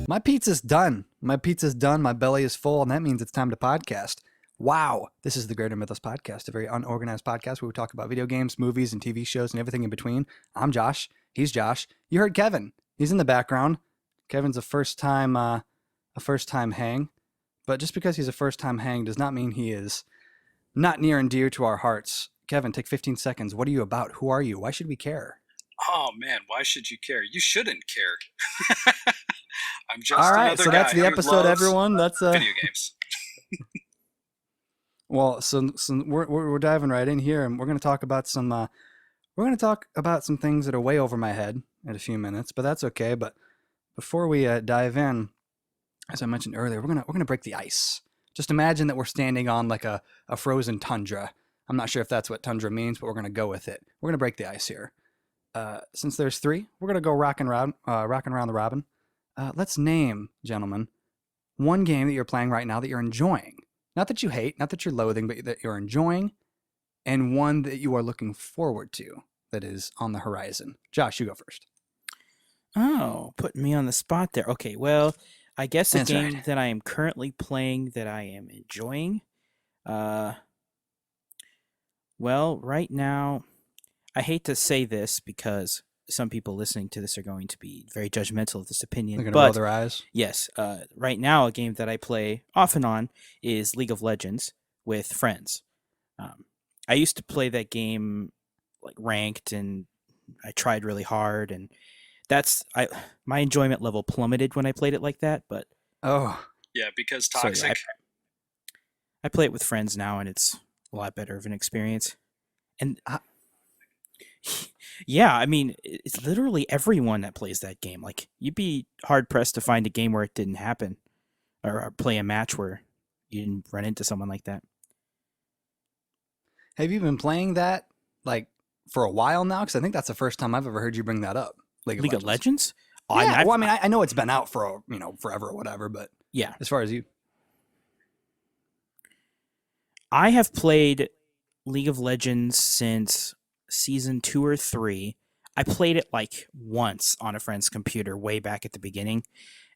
My pizza's done. My belly is full, and that means it's time to podcast. Wow. This is the Greater Mythos Podcast, a very unorganized podcast where we talk about video games, movies, and TV shows and everything in between. I'm Josh. He's Josh. You heard Kevin. He's in the background. Kevin's a first-time hang. But just because he's a first-time hang does not mean he is not near and dear to our hearts. Kevin, take 15 seconds. What are you about? Who are you? Why should we care? Oh, man, why should you care? You shouldn't care. I'm just all right, another so guy that's the who episode, loves everyone. That's video games. Well, so we're diving right in here, and we're going to talk about some things that are way over my head in a few minutes, but that's okay. But before we dive in, as I mentioned earlier, we're gonna break the ice. Just imagine that we're standing on like a frozen tundra. I'm not sure if that's what tundra means, but we're gonna go with it. We're gonna break the ice here. Since there's three, we're gonna go rocking around the robin. Let's name, gentlemen, one game that you're playing right now that you're enjoying. Not that you hate, not that you're loathing, but that you're enjoying, and one that you are looking forward to that is on the horizon. Josh, you go first. Oh, putting me on the spot there. Okay, well, I guess the That's game right. that I am currently playing that I am enjoying. Well, right now, I hate to say this because some people listening to this are going to be very judgmental of this opinion. They're going to roll their eyes. Yes, right now, a game that I play off and on is League of Legends with friends. I used to play that game like ranked, and I tried really hard, and my enjoyment level plummeted when I played it like that. But Yeah, because so, toxic. I play it with friends now, and it's a lot better of an experience. And yeah, I mean, it's literally everyone that plays that game. Like, you'd be hard pressed to find a game where it didn't happen, or play a match where you didn't run into someone like that. Have you been playing that like for a while now? Because I think that's the first time I've ever heard you bring that up. League of Legends? Yeah, I know it's been out for forever or whatever, but yeah, as far as you, I have played League of Legends since season 2 or 3. I played it like once on a friend's computer way back at the beginning,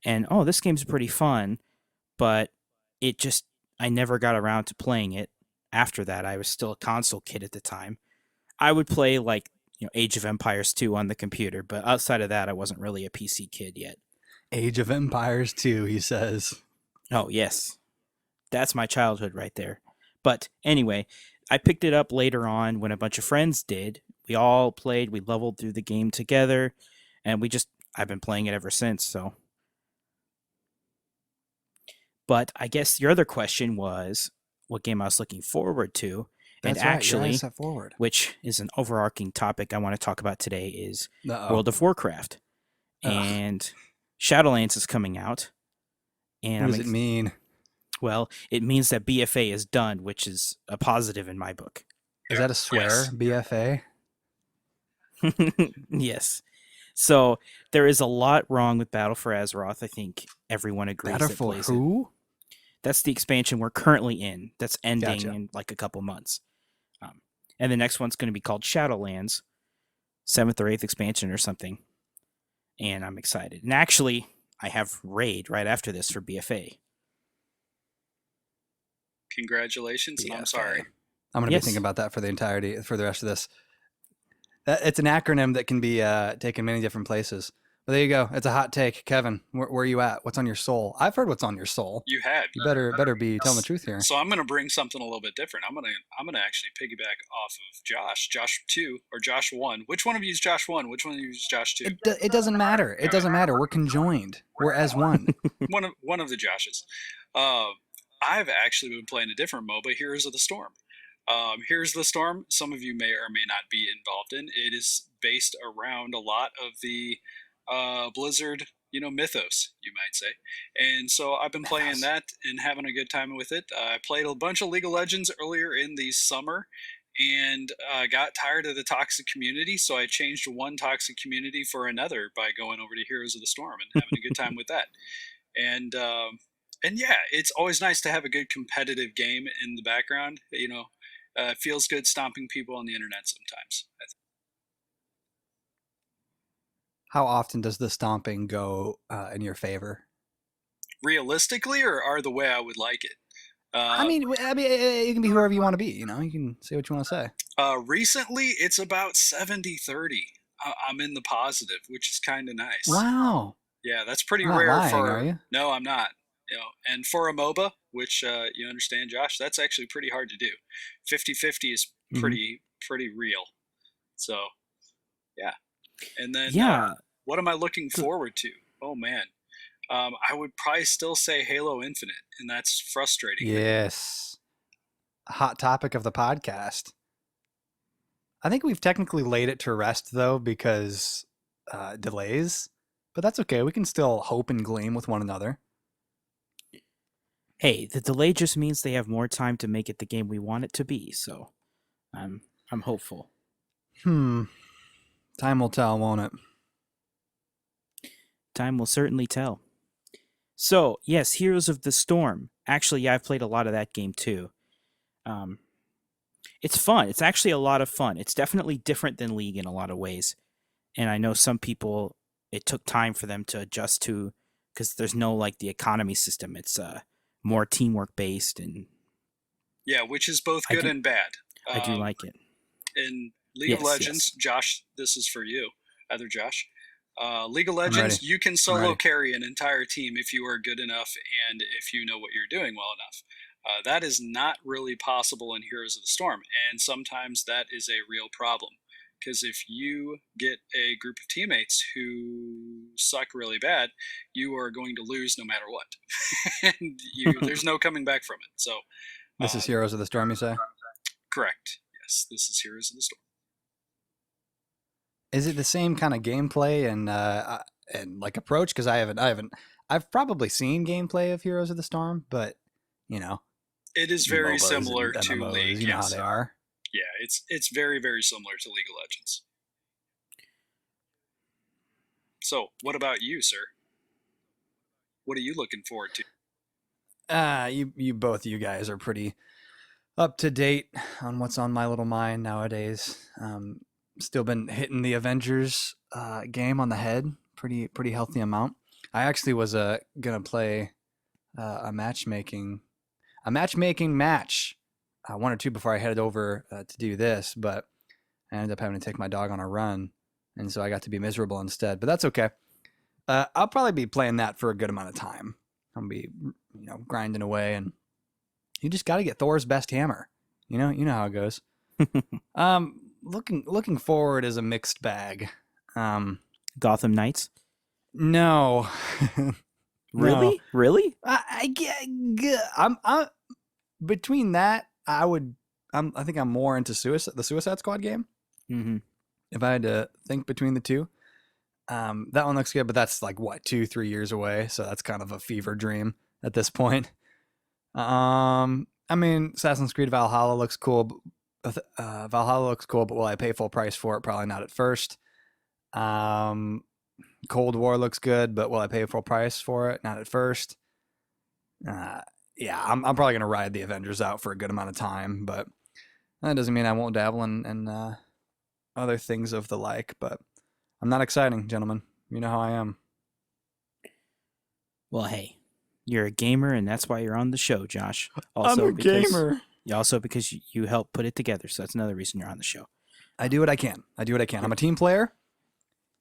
and this game's pretty fun, but I never got around to playing it. After that, I was still a console kid at the time. I would play like Age of Empires 2 on the computer, but outside of that, I wasn't really a PC kid yet. Age of Empires 2, he says. Oh, yes. That's my childhood right there. But anyway, I picked it up later on when a bunch of friends did. We all played, we leveled through the game together, and I've been playing it ever since, so. But I guess your other question was what game I was looking forward to. That's and right, actually, step forward. Which is an overarching topic I want to talk about today, is World of Warcraft. And Shadowlands is coming out. And what does it mean? Well, it means that BFA is done, which is a positive in my book. Is that a swear, yes. BFA? Yes. So there is a lot wrong with Battle for Azeroth. I think everyone agrees. Battle for who? That's the expansion we're currently in. That's ending in like a couple months. And the next one's going to be called Shadowlands, 7th or 8th expansion or something. And I'm excited. And actually, I have Raid right after this for BFA. Congratulations, and I'm sorry. I'm going to be thinking about that for the rest of this. It's an acronym that can be taken many different places. But there you go. It's a hot take. Kevin, where are you at? What's on your soul? I've heard what's on your soul. You had. You better be telling the truth here. So I'm going to bring something a little bit different. I'm going to actually piggyback off of Josh 2 or Josh 1. Which one of you is Josh 1? Which one of you is Josh 2? It doesn't matter. It doesn't matter. We're conjoined. We're as one. one of the Joshes. I've actually been playing a different MOBA, Heroes of the Storm. Here's the Storm. Some of you may or may not be involved in. It is based around a lot of the Blizzard, mythos, you might say. And so I've been playing that and having a good time with it. I played a bunch of League of Legends earlier in the summer and got tired of the toxic community, so I changed one toxic community for another by going over to Heroes of the Storm and having a good time with that. And yeah, it's always nice to have a good competitive game in the background. It feels good stomping people on the internet sometimes. how often does the stomping go in your favor? Realistically, or the way I would like it? I mean, you can be whoever you want to be. You know, you can say what you want to say. Recently, it's about 70-30. I'm in the positive, which is kind of nice. Wow. Yeah, that's pretty You're not rare lying, for. are you? No, I'm not. And for a MOBA, which you understand, Josh, that's actually pretty hard to do. 50-50 is pretty real. So, yeah. And then, Yeah. what am I looking forward to? Oh man, I would probably still say Halo Infinite, and that's frustrating. Yes. Hot topic of the podcast. I think we've technically laid it to rest though because delays, but that's okay. We can still hope and gleam with one another. Hey, the delay just means they have more time to make it the game we want it to be. So, I'm hopeful. Time will tell, won't it? Time will certainly tell. So, yes, Heroes of the Storm. Actually, yeah, I've played a lot of that game too. It's fun. It's actually a lot of fun. It's definitely different than League in a lot of ways. And I know some people, it took time for them to adjust to, because there's no like the economy system. It's more teamwork based, and Yeah, which is both good and bad. I do like it. In League of Legends, Josh, this is for you, either Josh. League of Legends, you can solo carry an entire team if you are good enough and if you know what you're doing well enough. That is not really possible in Heroes of the Storm, and sometimes that is a real problem. Because if you get a group of teammates who suck really bad, you are going to lose no matter what. And there's no coming back from it. So this is Heroes of the Storm, you say? Correct. Yes, this is Heroes of the Storm. Is it the same kind of gameplay and like approach? Because I've probably seen gameplay of Heroes of the Storm, but you know, it is very MOBAs similar and to MMOs, League. You know how they are. Yeah, it's very, very similar to League of Legends. So, what about you, sir? What are you looking forward to? You both of you guys are pretty up to date on what's on my little mind nowadays. Still been hitting the Avengers game on the head, pretty healthy amount. I actually was gonna play a matchmaking match, one or two before I headed over to do this, but I ended up having to take my dog on a run, and so I got to be miserable instead. But that's okay. I'll probably be playing that for a good amount of time. I'll be, grinding away, and you just got to get Thor's best hammer. You know how it goes. Looking forward is a mixed bag. Gotham Knights? No. Really? No. Really? I'm between that. I think I'm more into the Suicide Squad game. Mm-hmm. If I had to think between the two, that one looks good, but that's like what 2-3 years away, so that's kind of a fever dream at this point. I mean, Assassin's Creed Valhalla looks cool. Valhalla looks cool, but will I pay full price for it? Probably not at first. Cold War looks good, but will I pay full price for it? Not at first. Yeah, I'm probably gonna ride the Avengers out for a good amount of time, but that doesn't mean I won't dabble in other things of the like. But I'm not exciting, gentlemen. You know how I am. Well, hey, you're a gamer, and that's why you're on the show, Josh. Also, I'm a gamer. Also, because you helped put it together, so that's another reason you're on the show. I do what I can. I'm a team player,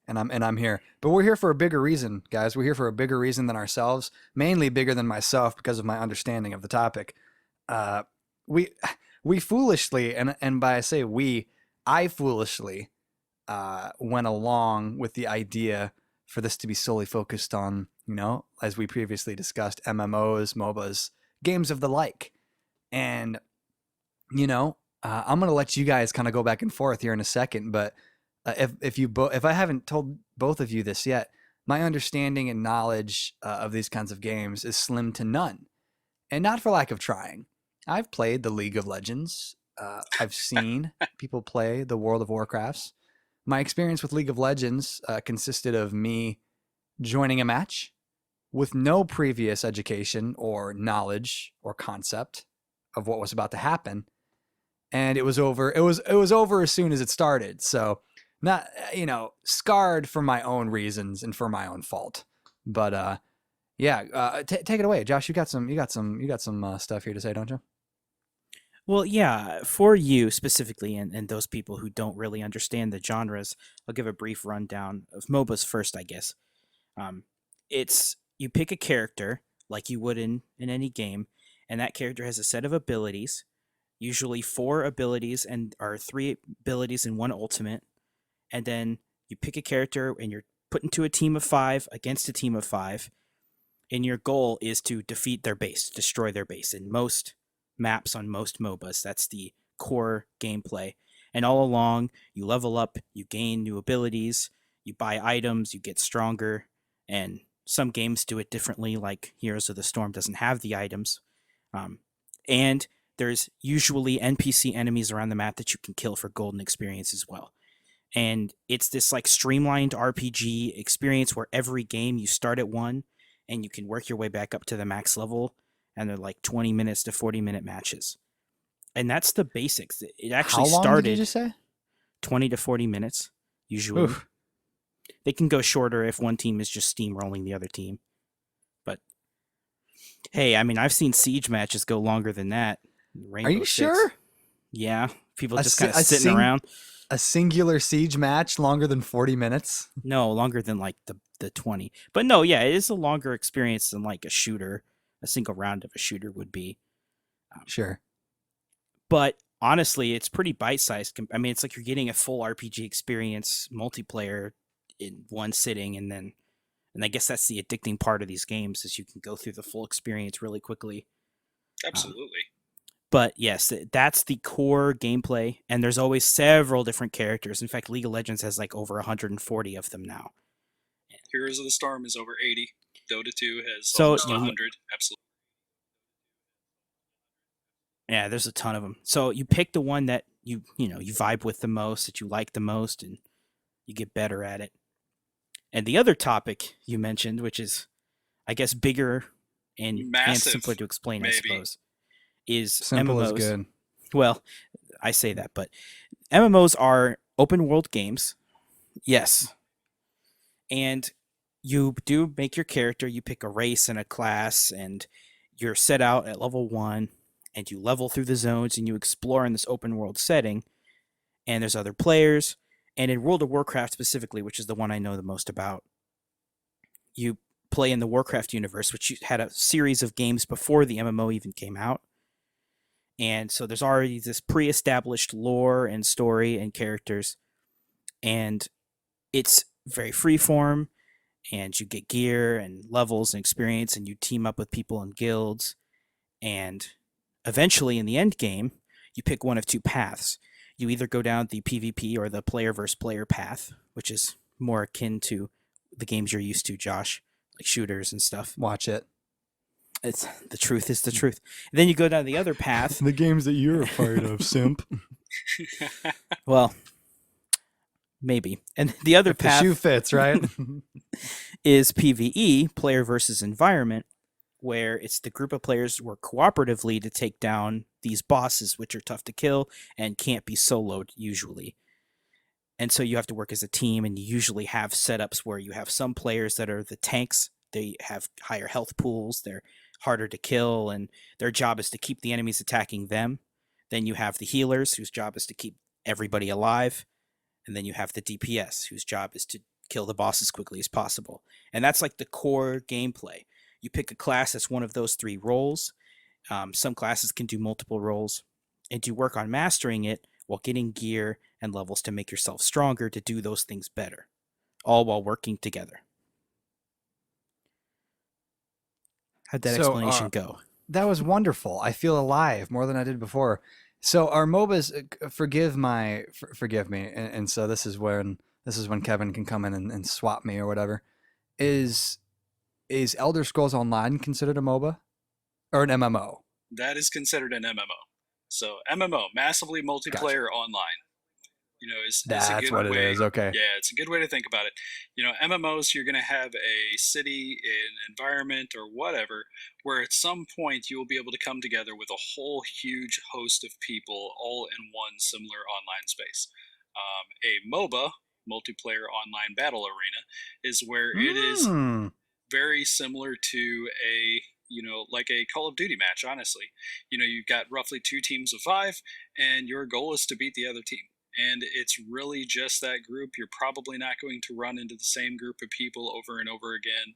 and I'm here. But we're here for a bigger reason, guys. We're here for a bigger reason than ourselves, mainly bigger than myself because of my understanding of the topic. We foolishly, and by I say we, I foolishly went along with the idea for this to be solely focused on, as we previously discussed, MMOs, MOBAs, games of the like. And, I'm going to let you guys kind of go back and forth here in a second, but if I haven't told both of you this yet, my understanding and knowledge of these kinds of games is slim to none, and not for lack of trying. I've played the League of Legends. I've seen people play the World of Warcrafts. My experience with League of Legends consisted of me joining a match with no previous education or knowledge or concept of what was about to happen, and it was over. It was over as soon as it started. So not scarred for my own reasons and for my own fault. But yeah, take it away, Josh. You got some stuff here to say, don't you? Well, yeah, for you specifically, and those people who don't really understand the genres, I'll give a brief rundown of MOBAs first, I guess. Um, it's you pick a character like you would in any game, and that character has a set of abilities, usually 4 abilities and or 3 abilities and 1 ultimate, and then you pick a character and you're put into a team of 5 against a team of 5, and your goal is to defeat their base, destroy their base. In most maps on most MOBAs, that's the core gameplay. And all along, you level up, you gain new abilities, you buy items, you get stronger, and some games do it differently, like Heroes of the Storm doesn't have the items. And there's usually NPC enemies around the map that you can kill for golden experience as well. And it's this like streamlined RPG experience where every game you start at 1 and you can work your way back up to the max level, and they're like 20 minutes to 40-minute matches. And that's the basics. It actually How long started did you say? 20 to 40 minutes usually. Oof. They can go shorter if one team is just steamrolling the other team. But hey, I mean, I've seen Siege matches go longer than that. Are you sure? Yeah, people A just si- kind of a sitting sing- around. A singular Siege match longer than 40 minutes? No, longer than like the 20. But no, yeah, it is a longer experience than like a shooter, a single round of a shooter would be. Sure. But honestly, it's pretty bite-sized. I mean, it's like you're getting a full RPG experience multiplayer in one sitting, and I guess that's the addicting part of these games is you can go through the full experience really quickly. Absolutely. But yes, that's the core gameplay, and there's always several different characters. In fact, League of Legends has like over 140 of them now. Heroes of the Storm is over 80. Dota 2 has So almost you- 100. Absolutely. Yeah, there's a ton of them. So you pick the one that you vibe with the most, that you like the most, and you get better at it. And the other topic you mentioned, which is, I guess, bigger and Massive, simpler to explain, I maybe. suppose, is Simple MMOs. is good. Well, I say that, but MMOs are open world games. Yes. And you do make your character, you pick a race and a class, and you're set out at level 1, and you level through the zones, and you explore in this open world setting, and there's other players. And in World of Warcraft specifically, which is the one I know the most about, you play in the Warcraft universe, which had a series of games before the MMO even came out. And so there's already this pre-established lore and story and characters. And it's very freeform, and you get gear and levels and experience, and you team up with people in guilds. And eventually, in the end game, you pick one of 2 paths. You either go down the PvP or the player versus player path, which is more akin to the games you're used to, Josh, like shooters and stuff. Watch it. It's the truth is the truth. And then you go down the other path. The games that you're a part of, simp. Well, maybe. And the other If the path shoe fits, right? is PvE, player versus environment, where it's the group of players work cooperatively to take down these bosses, which are tough to kill and can't be soloed usually. And so you have to work as a team, and you usually have setups where you have some players that are the tanks. They have higher health pools, they're harder to kill, and their job is to keep the enemies attacking them. Then you have the healers, whose job is to keep everybody alive. And then you have the DPS, whose job is to kill the boss as quickly as possible. And that's like the core gameplay. You pick a class that's one of those 3 roles. Some classes can do multiple roles, and you work on mastering it while getting gear and levels to make yourself stronger to do those things better, all while working together. How'd that explanation go? That was wonderful. I feel alive more than I did before. So our MOBAs, forgive me, and so this is when Kevin can come in and swap me or whatever. Is Elder Scrolls Online considered a MOBA or an MMO? That is considered an MMO. So MMO, massively multiplayer online. Is a That's good what it way. is. Okay. Yeah, it's a good way to think about it. MMOs, you're going to have a city, an environment, or whatever, where at some point you will be able to come together with a whole huge host of people all in one similar online space. A MOBA multiplayer online battle arena, is where it is very similar to a, like a Call of Duty match, honestly. You've got roughly 2 teams of 5, and your goal is to beat the other team. And it's really just that group. You're probably not going to run into the same group of people over and over again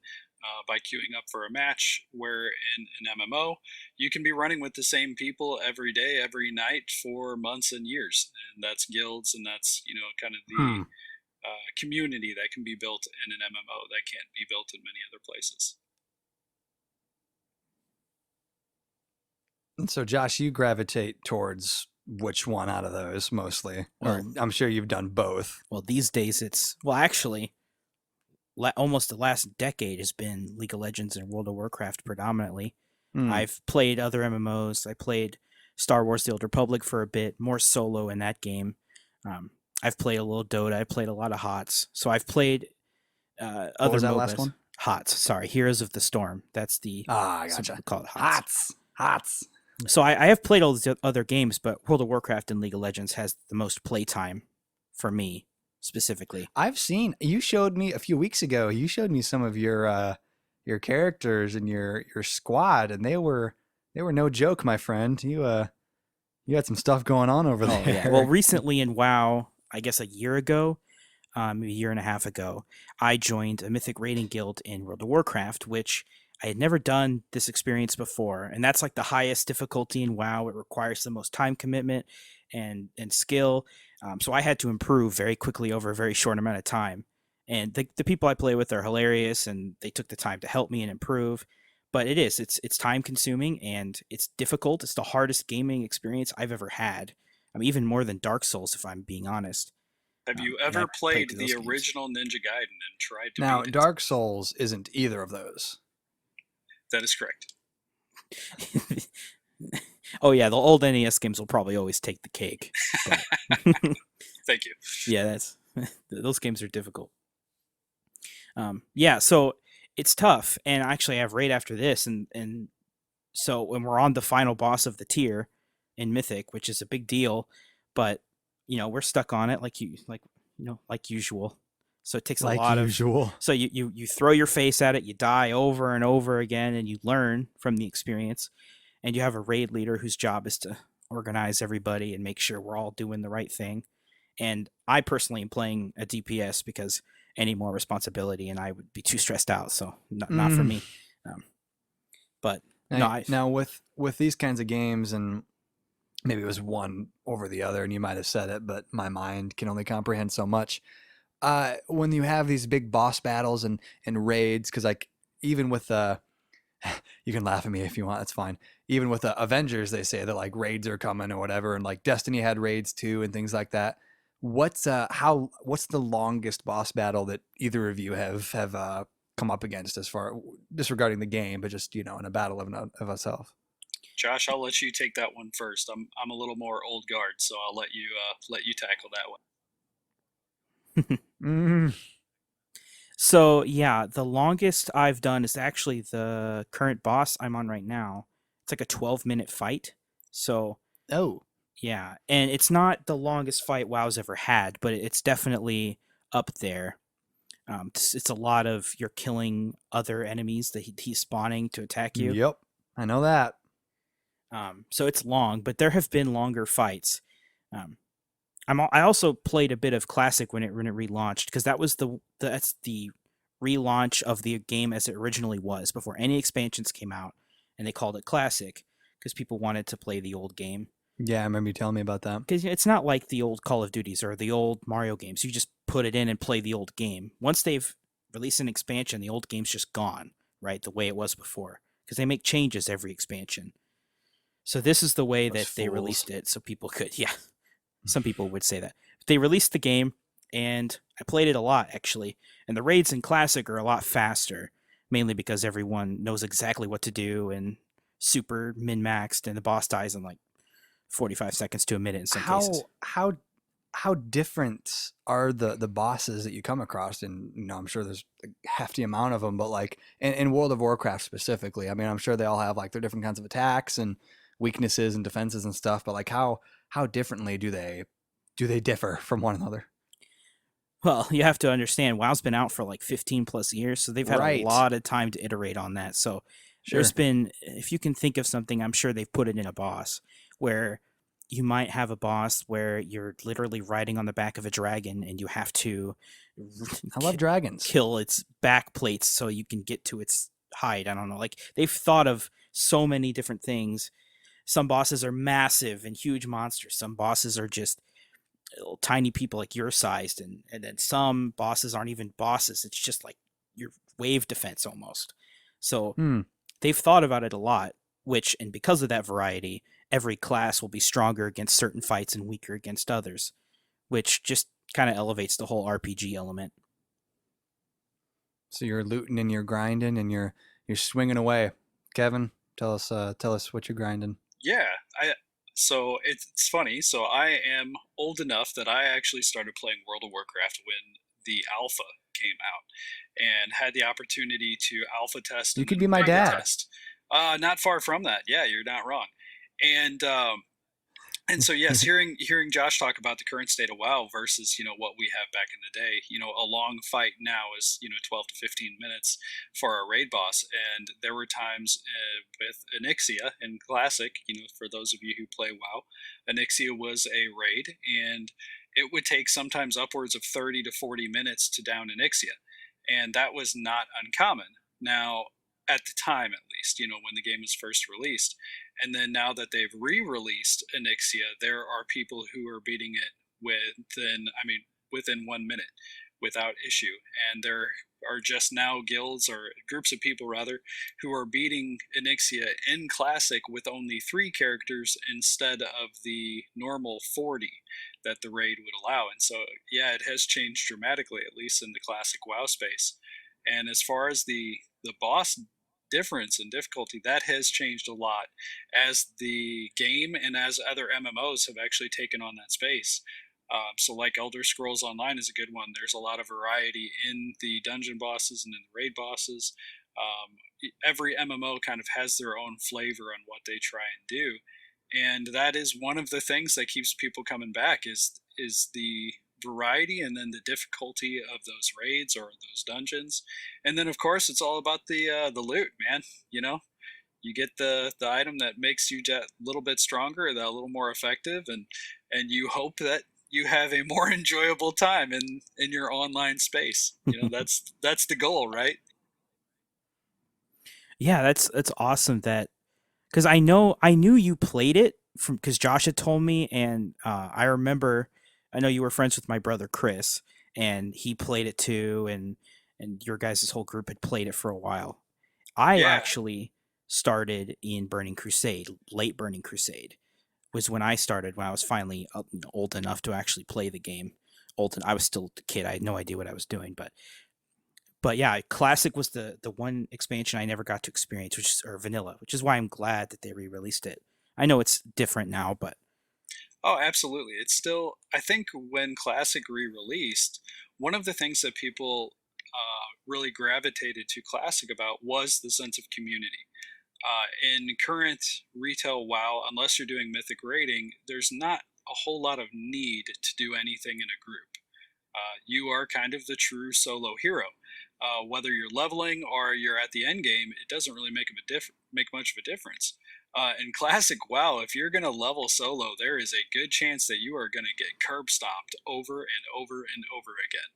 by queuing up for a match, where in an MMO, you can be running with the same people every day, every night for months and years. And that's guilds, and that's, kind of the community that can be built in an MMO that can't be built in many other places. And so, Josh, you gravitate towards which one out of those mostly? Or I'm sure you've done both. Well, these days it's, actually, almost the last decade has been League of Legends and World of Warcraft predominantly. I've played other MMOs. I played Star Wars: The Old Republic for a bit, more solo in that game. I've played a little Dota. I played a lot of HOTS. So I've played other what was that MOBAs. last one? HOTS, sorry. Heroes of the Storm. That's the... I gotcha. Call it HOTS. HOTS. So I have played all the other games, but World of Warcraft and League of Legends has the most playtime for me, specifically. I've seen, you showed me a few weeks ago, you showed me some of your characters and your squad, and they were no joke, my friend. You had some stuff going on over there. Yeah. Well, recently in WoW, I guess a year ago, maybe a year and a half ago, I joined a Mythic Raiding Guild in World of Warcraft, which I had never done this experience before. And that's like the highest difficulty in WoW. It requires the most time commitment and skill. So I had to improve very quickly over a very short amount of time. And the people I play with are hilarious, and they took the time to help me and improve. But it's time consuming, and it's difficult. It's the hardest gaming experience I've ever had. Even more than Dark Souls, if I'm being honest. Have you ever played the original Ninja Gaiden and tried to Now, beat it? Dark Souls isn't either of those. That is correct. Oh yeah, the old NES games will probably always take the cake. Thank you. Yeah, those games are difficult. Yeah, so it's tough, and actually I have raid after this, and so when we're on the final boss of the tier in Mythic, which is a big deal, but we're stuck on it like usual. So it takes a lot usual. So you throw your face at it, you die over and over again, and you learn from the experience. And you have a raid leader whose job is to organize everybody and make sure we're all doing the right thing. And I personally am playing a DPS because any more responsibility and I would be too stressed out. So not for me. But now with these kinds of games, and maybe it was one over the other, and you might have said it, but my mind can only comprehend so much. When you have these big boss battles and raids, because like even with you can laugh at me if you want, that's fine. Even with Avengers, they say that like raids are coming or whatever, and like Destiny had raids too and things like that. What's the longest boss battle that either of you have come up against, as far disregarding the game, but just in a battle of itself? Josh, I'll let you take that one first. I'm a little more old guard, so I'll let you tackle that one. So yeah, the longest I've done is actually the current boss I'm on right now. It's like a 12-minute fight. So yeah, and it's not the longest fight WoW's ever had, but it's definitely up there. It's a lot of you're killing other enemies that he's spawning to attack you. Yep, I know that. So it's long, but there have been longer fights. I also played a bit of Classic when it relaunched, because that's the relaunch of the game as it originally was before any expansions came out, and they called it Classic because people wanted to play the old game. Yeah, I remember you telling me about that. Because it's not like the old Call of Duties or the old Mario games. You just put it in and play the old game. Once they've released an expansion, the old game's just gone, right? The way it was before, because they make changes every expansion. So this is the way that they released it, so people could, yeah. Some people would say that. They released the game, and I played it a lot, actually. And the raids in Classic are a lot faster, mainly because everyone knows exactly what to do and super min-maxed, and the boss dies in like 45 seconds to a minute in some cases. How different are the bosses that you come across? And I'm sure there's a hefty amount of them, but like in World of Warcraft specifically, I mean, I'm sure they all have like their different kinds of attacks and weaknesses and defenses and stuff, but like how differently do they differ from one another? Well, you have to understand, WoW's been out for like 15 plus years, so they've had a Right. lot of time to iterate on that. So there's Sure. been, if you can think of something, I'm sure they've put it in a boss where you might have a boss where you're literally riding on the back of a dragon and you have to I love dragons. kill its back plates so you can get to its hide. I don't know. Like they've thought of so many different things. Some bosses are massive and huge monsters. Some bosses are just little tiny people like your sized, and then some bosses aren't even bosses. It's just like your wave defense almost. So Hmm. they've thought about it a lot, which, and because of that variety, every class will be stronger against certain fights and weaker against others, which just kind of elevates the whole RPG element. So you're looting and you're grinding and you're swinging away. Kevin, tell us what you're grinding. Yeah, I so it's funny. So I am old enough that I actually started playing World of Warcraft when the alpha came out, and had the opportunity to alpha test You and could then be my beta dad. test. Not far from that. Yeah, you're not wrong. And so yes, hearing Josh talk about the current state of WoW versus what we have back in the day. A long fight now is 12 to 15 minutes for a raid boss, and there were times with Onyxia in Classic. For those of you who play WoW, Onyxia was a raid, and it would take sometimes upwards of 30 to 40 minutes to down Onyxia, and that was not uncommon. Now, at the time, at least, when the game was first released. And then now that they've re-released Onyxia, there are people who are beating it within 1 minute without issue. And there are just now guilds, or groups of people rather, who are beating Onyxia in Classic with only 3 characters instead of the normal 40 that the raid would allow. And so, yeah, it has changed dramatically, at least in the Classic WoW space. And as far as the boss difference in difficulty, that has changed a lot as the game and as other MMOs have actually taken on that space. So like Elder Scrolls Online is a good one. There's a lot of variety in the dungeon bosses and in the raid bosses. Every MMO kind of has their own flavor on what they try and do, and that is one of the things that keeps people coming back is the variety and then the difficulty of those raids or those dungeons. And then of course it's all about the loot, man. You get the item that makes you a little bit stronger, that a little more effective, and you hope that you have a more enjoyable time in your online space. That's the goal, right? Yeah, that's awesome. That because I knew you played it from because Josh had told me, and I remember I know you were friends with my brother Chris, and he played it too, and your guys' whole group had played it for a while. I Yeah. actually started in Burning Crusade. Late Burning Crusade was when I started, when I was finally old enough to actually play the game. I was still a kid. I had no idea what I was doing, but yeah, Classic was the one expansion I never got to experience, or Vanilla, which is why I'm glad that they re-released it. I know it's different now, but Oh, absolutely. It's still, I think when Classic re-released, one of the things that people really gravitated to Classic about was the sense of community. In current retail WoW, unless you're doing mythic raiding, there's not a whole lot of need to do anything in a group. You are kind of the true solo hero. Whether you're leveling or you're at the end game, it doesn't really make much of a difference. In Classic WoW, if you're going to level solo, there is a good chance that you are going to get curb stomped over and over and over again.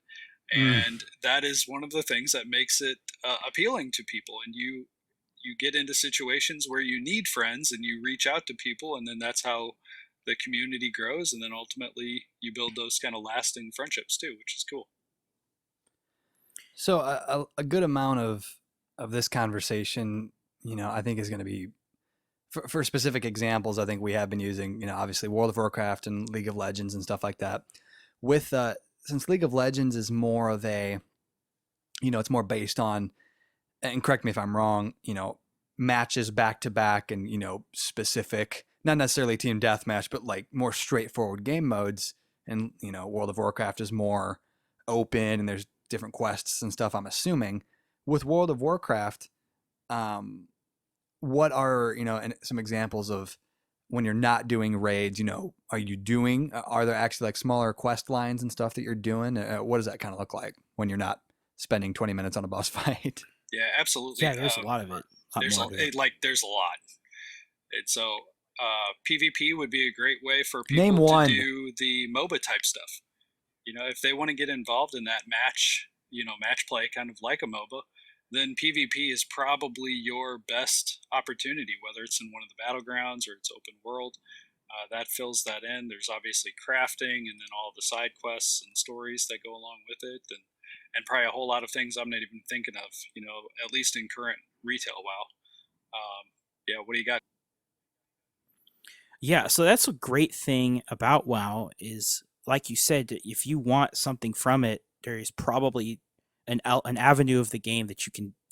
Mm. And that is one of the things that makes it appealing to people. And you get into situations where you need friends and you reach out to people, and then that's how the community grows, and then ultimately you build those kind of lasting friendships too, which is cool. So a good amount of this conversation, I think is going to be for specific examples. I think we have been using, obviously World of Warcraft and League of Legends and stuff like that. With since League of Legends is more of a, it's more based on, and correct me if I'm wrong, matches back to back and specific, not necessarily team deathmatch, but like more straightforward game modes. And World of Warcraft is more open and there's different quests and stuff. I'm assuming with World of Warcraft, what are and some examples of when you're not doing raids, are there actually like smaller quest lines and stuff that you're doing? What does that kind of look like when you're not spending 20 minutes on a boss fight? Yeah, absolutely. Yeah, there's a lot of it. There's a lot. And so PvP would be a great way for Name people to one. do the MOBA type stuff. If they want to get involved in that match play, kind of like a MOBA, then PvP is probably your best opportunity, whether it's in one of the battlegrounds or it's open world. That fills that in. There's obviously crafting, and then all the side quests and stories that go along with it, and probably a whole lot of things I'm not even thinking of, at least in current retail WoW. Yeah, what do you got? Yeah, so that's a great thing about WoW is, like you said, if you want something from it, there is probably an avenue of the game that you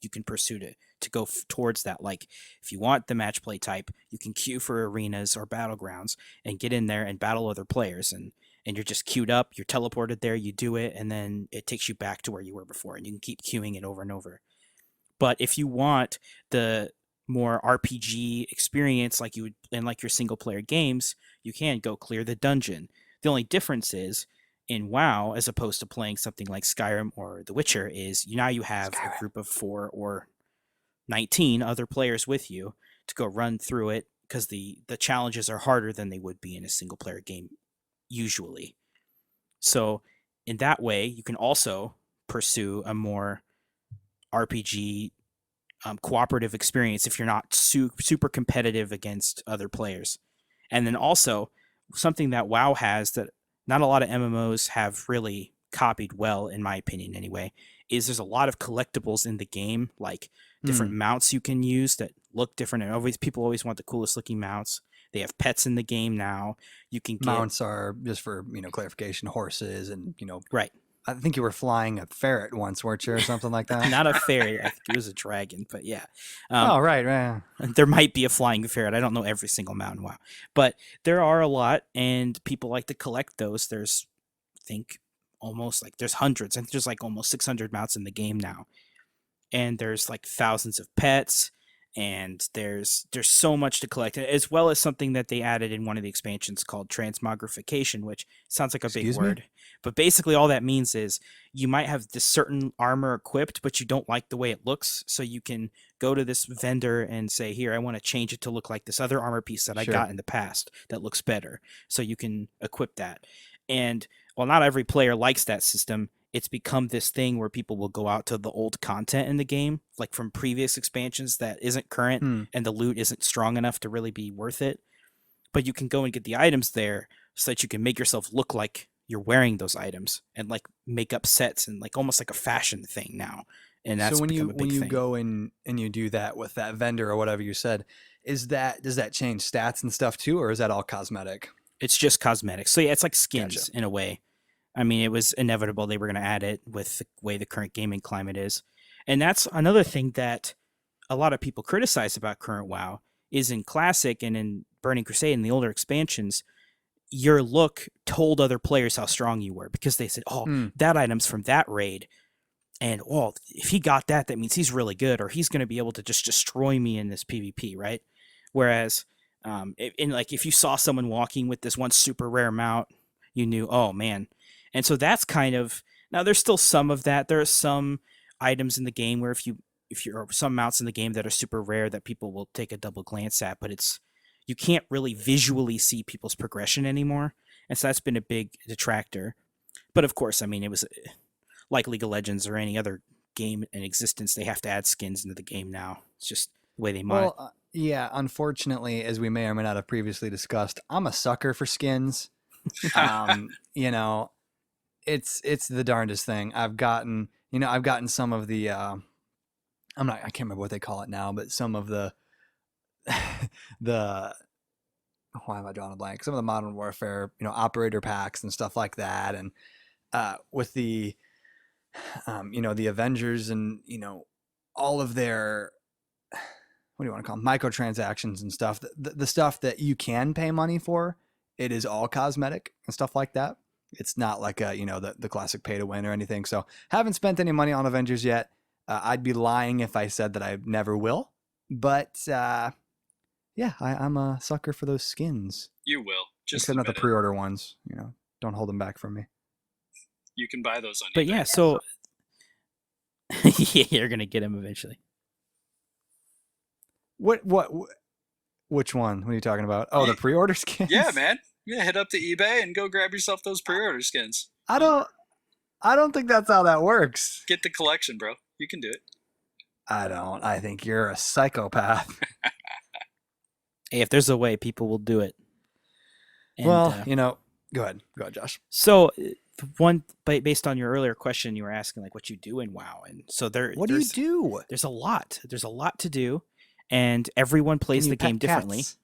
can pursue to go towards that. Like if you want the match play type, you can queue for arenas or battlegrounds and get in there and battle other players, and you're just queued up, you're teleported there, you do it, and then it takes you back to where you were before, and you can keep queuing it over and over. But if you want the more RPG experience like you would in like your single player games, you can go clear the dungeon. The only difference is in WoW, as opposed to playing something like Skyrim or The Witcher, is now you have a group of 4 or 19 other players with you to go run through it, because the challenges are harder than they would be in a single player game usually. So in that way, you can also pursue a more RPG cooperative experience if you're not super competitive against other players. And then also something that WoW has that not a lot of MMOs have really copied well, in my opinion anyway, is there's a lot of collectibles in the game, like different mounts you can use that look different, and people always want the coolest looking mounts. They have pets in the game now. You can get Mounts are, just for clarification, horses, and right. I think you were flying a ferret once, weren't you, or something like that? Not a ferret. I think it was a dragon, but yeah. Right. There might be a flying ferret. I don't know every single mountain. Wow. But there are a lot, and people like to collect those. There's, I think, almost like there's hundreds. I think there's like almost 600 mounts in the game now. And there's like thousands of pets, and there's so much to collect, as well as something that they added in one of the expansions called Transmogrification, which sounds like a big word. But basically all that means is you might have this certain armor equipped, but you don't like the way it looks. So you can go to this vendor and say, here, I want to change it to look like this other armor piece that I got in the past that looks better. So you can equip that. And while not every player likes that system, it's become this thing where people will go out to the old content in the game, like from previous expansions that isn't current, and the loot isn't strong enough to really be worth it. But you can go and get the items there so that you can make yourself look like you're wearing those items, and like make up sets, and like almost like a fashion thing now. And that's so when you thing. Go in and you do that with that vendor or whatever you said, does that change stats and stuff too, or is that all cosmetic? It's just cosmetic. So yeah, it's like skins. Gotcha. In a way. I mean, it was inevitable they were going to add it with the way the current gaming climate is. And that's another thing that a lot of people criticize about current WoW is in Classic and in Burning Crusade and the older expansions, your look told other players how strong you were, because they said, that item's from that raid. And, if he got that, that means he's really good, or he's going to be able to just destroy me in this PvP, right? Whereas, if you saw someone walking with this one super rare mount, you knew, oh, man. And so that's kind of, now there's still some of that. There are some items in the game where if you're some mounts in the game that are super rare that people will take a double glance at, but you can't really visually see people's progression anymore. And so that's been a big detractor. But of course, I mean, it was like League of Legends or any other game in existence. They have to add skins into the game now. It's just the way they mod. Yeah, unfortunately, as we may or may not have previously discussed, I'm a sucker for skins. It's the darndest thing. I've gotten some of the I can't remember what they call it now, but some of the why am I drawing a blank? Some of the Modern Warfare, operator packs and stuff like that, and with the the Avengers and all of their, what do you want to call them, microtransactions and stuff, the stuff that you can pay money for, it is all cosmetic and stuff like that. It's not like the classic pay to win or anything. So haven't spent any money on Avengers yet. I'd be lying if I said that I never will. But Yeah, I'm a sucker for those skins. You will. Just Except not the admit it. pre-order ones. Don't hold them back from me. You can buy those on But eBay. yeah, so yeah, you're gonna get him eventually. Which one? What are you talking about? Oh, the pre-order skins? Yeah, man. Yeah, hit up the eBay and go grab yourself those pre-order skins. I don't think that's how that works. Get the collection, bro. You can do it. I don't. I think you're a psychopath. Hey, if there's a way, people will do it. And, well, go ahead, Josh. So, based on your earlier question, you were asking like what you do in WoW, and so What do you do? There's a lot. There's a lot to do, and everyone plays the game differently. Cats?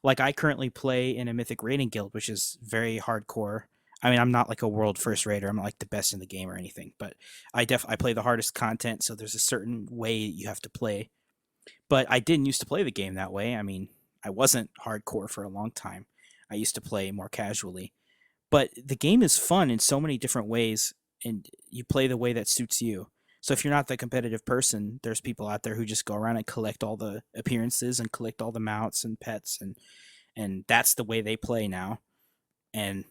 Like I currently play in a Mythic Raiding Guild, which is very hardcore. I mean, I'm not like a world first raider. I'm not like the best in the game or anything, but I play the hardest content. So there's a certain way you have to play. But I didn't used to play the game that way. I mean, I wasn't hardcore for a long time. I used to play more casually. But the game is fun in so many different ways, and you play the way that suits you. So if you're not the competitive person, there's people out there who just go around and collect all the appearances and collect all the mounts and pets, and that's the way they play now. And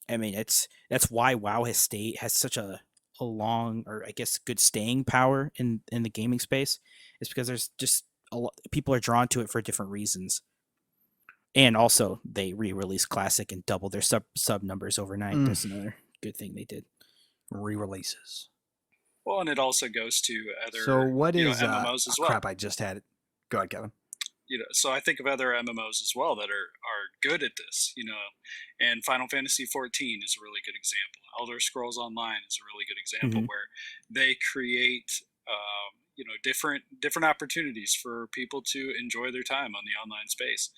I mean, that's why WoW has such a long, or I guess good staying power in the gaming space. Is because there's just a lot, people are drawn to it for different reasons. And also, they re-release Classic and double their sub numbers overnight. That's another good thing they did. Re-releases. Well, and it also goes to other so what is MMOs as well. Crap, I just had it. Go ahead, Kevin. So I think of other MMOs as well that are good at this. And Final Fantasy XIV is a really good example. Elder Scrolls Online is a really good example where they create different opportunities for people to enjoy their time on the online space.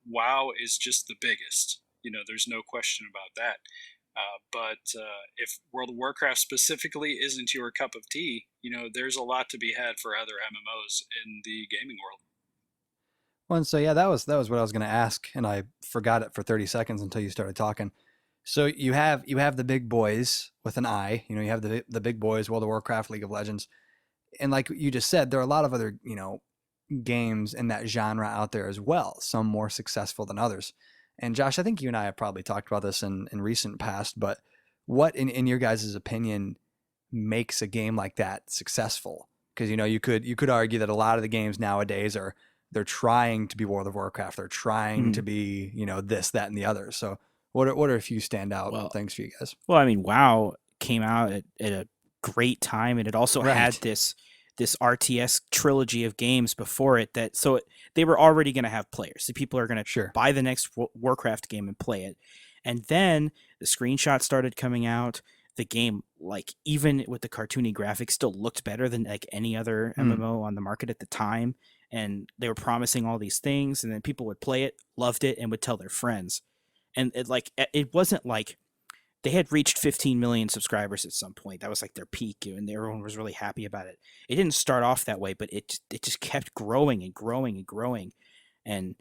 WoW is just the biggest. There's no question about that. But if World of Warcraft specifically isn't your cup of tea, there's a lot to be had for other MMOs in the gaming world. Well, and so yeah, that was what I was going to ask, and I forgot it for 30 seconds until you started talking. So you have the big boys with an I. You have the big boys, World of Warcraft, League of Legends, and like you just said, there are a lot of other games in that genre out there as well. Some more successful than others. And Josh, I think you and I have probably talked about this in recent past, but what in your guys' opinion makes a game like that successful? Because you could argue that a lot of the games nowadays they're trying to be World of Warcraft, they're trying to be this, that, and the other. So what are a few standout things for you guys? Well, I mean, WoW came out at a great time, and it also had this RTS trilogy of games before it so they were already going to have players. So people are going to buy the next Warcraft game and play it. And then the screenshots started coming out. The game, like even with the cartoony graphics, still looked better than like any other MMO on the market at the time. And they were promising all these things, and then people would play it, loved it, and would tell their friends. And it wasn't like they had reached 15 million subscribers at some point. That was like their peak, and everyone was really happy about it. It didn't start off that way, but it just kept growing and growing and growing. And